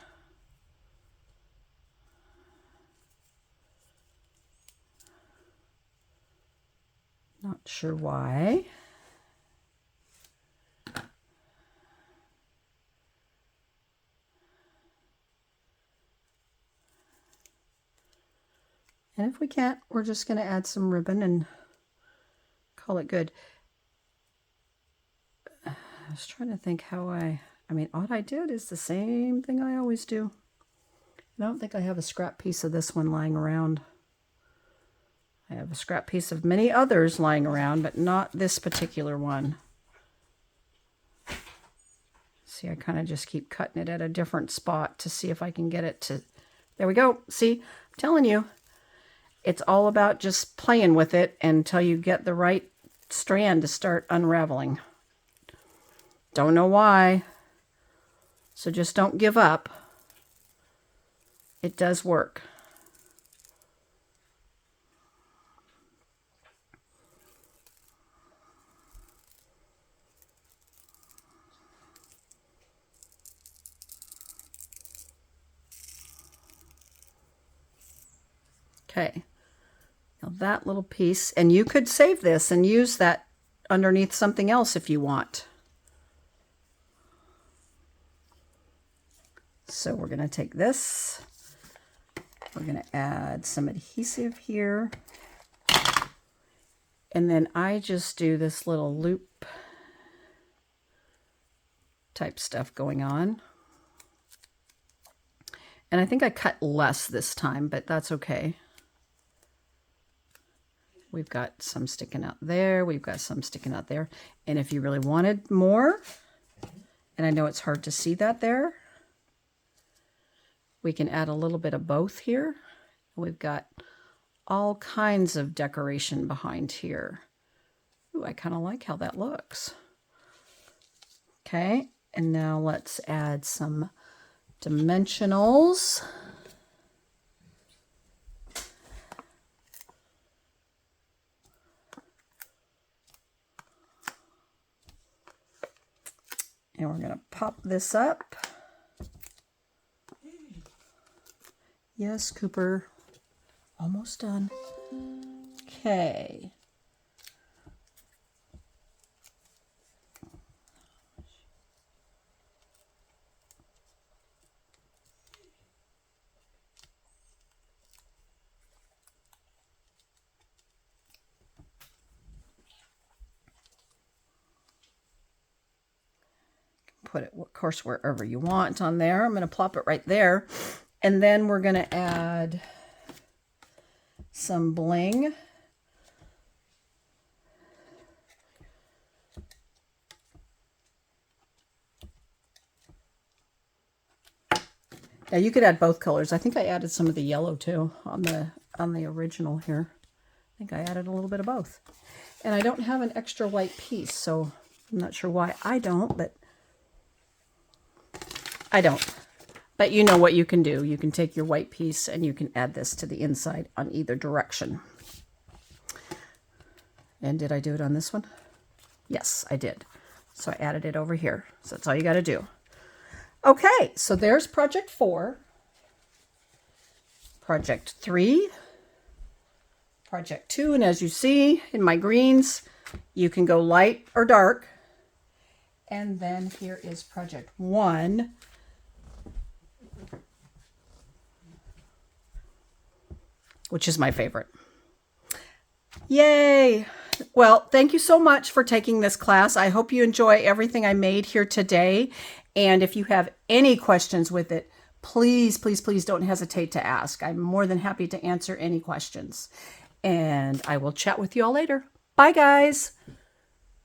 Not sure why. And if we can't, we're just going to add some ribbon and call it good. I was trying to think how I mean, all I did is the same thing I always do. I don't think I have a scrap piece of this one lying around. I have a scrap piece of many others lying around, but not this particular one. See, I kind of just keep cutting it at a different spot to see if I can get it to... There we go. See, I'm telling you. It's all about just playing with it until you get the right strand to start unraveling. Don't know why. So just don't give up. It does work. Okay. Now that little piece, and you could save this and use that underneath something else if you want. So we're going to take this, we're going to add some adhesive here, and then I just do this little loop type stuff going on. And I think I cut less this time, but that's okay. We've got some sticking out there. We've got some sticking out there. And if you really wanted more, and I know it's hard to see that there, we can add a little bit of both here. We've got all kinds of decoration behind here. Ooh, I kind of like how that looks. Okay, and now let's add some dimensionals. And we're going to pop this up. Yes, Cooper. Almost done. Okay. Put it, of course, wherever you want on there. I'm going to plop it right there. And then we're going to add some bling. Now you could add both colors. I think I added some of the yellow too on the original here. I think I added a little bit of both. And I don't have an extra white piece, so I'm not sure why I don't, but I don't. But you know what you can do. You can take your white piece and you can add this to the inside on either direction. And did I do it on this one? Yes, I did. So I added it over here. So that's all you got to do. Okay, so there's project 4, project 3, project 2, and as you see in my greens, you can go light or dark. And then here is project 1. Which is my favorite. Yay! Well, thank you so much for taking this class. I hope you enjoy everything I made here today. And if you have any questions with it, please, please, please don't hesitate to ask. I'm more than happy to answer any questions. And I will chat with you all later. Bye, guys.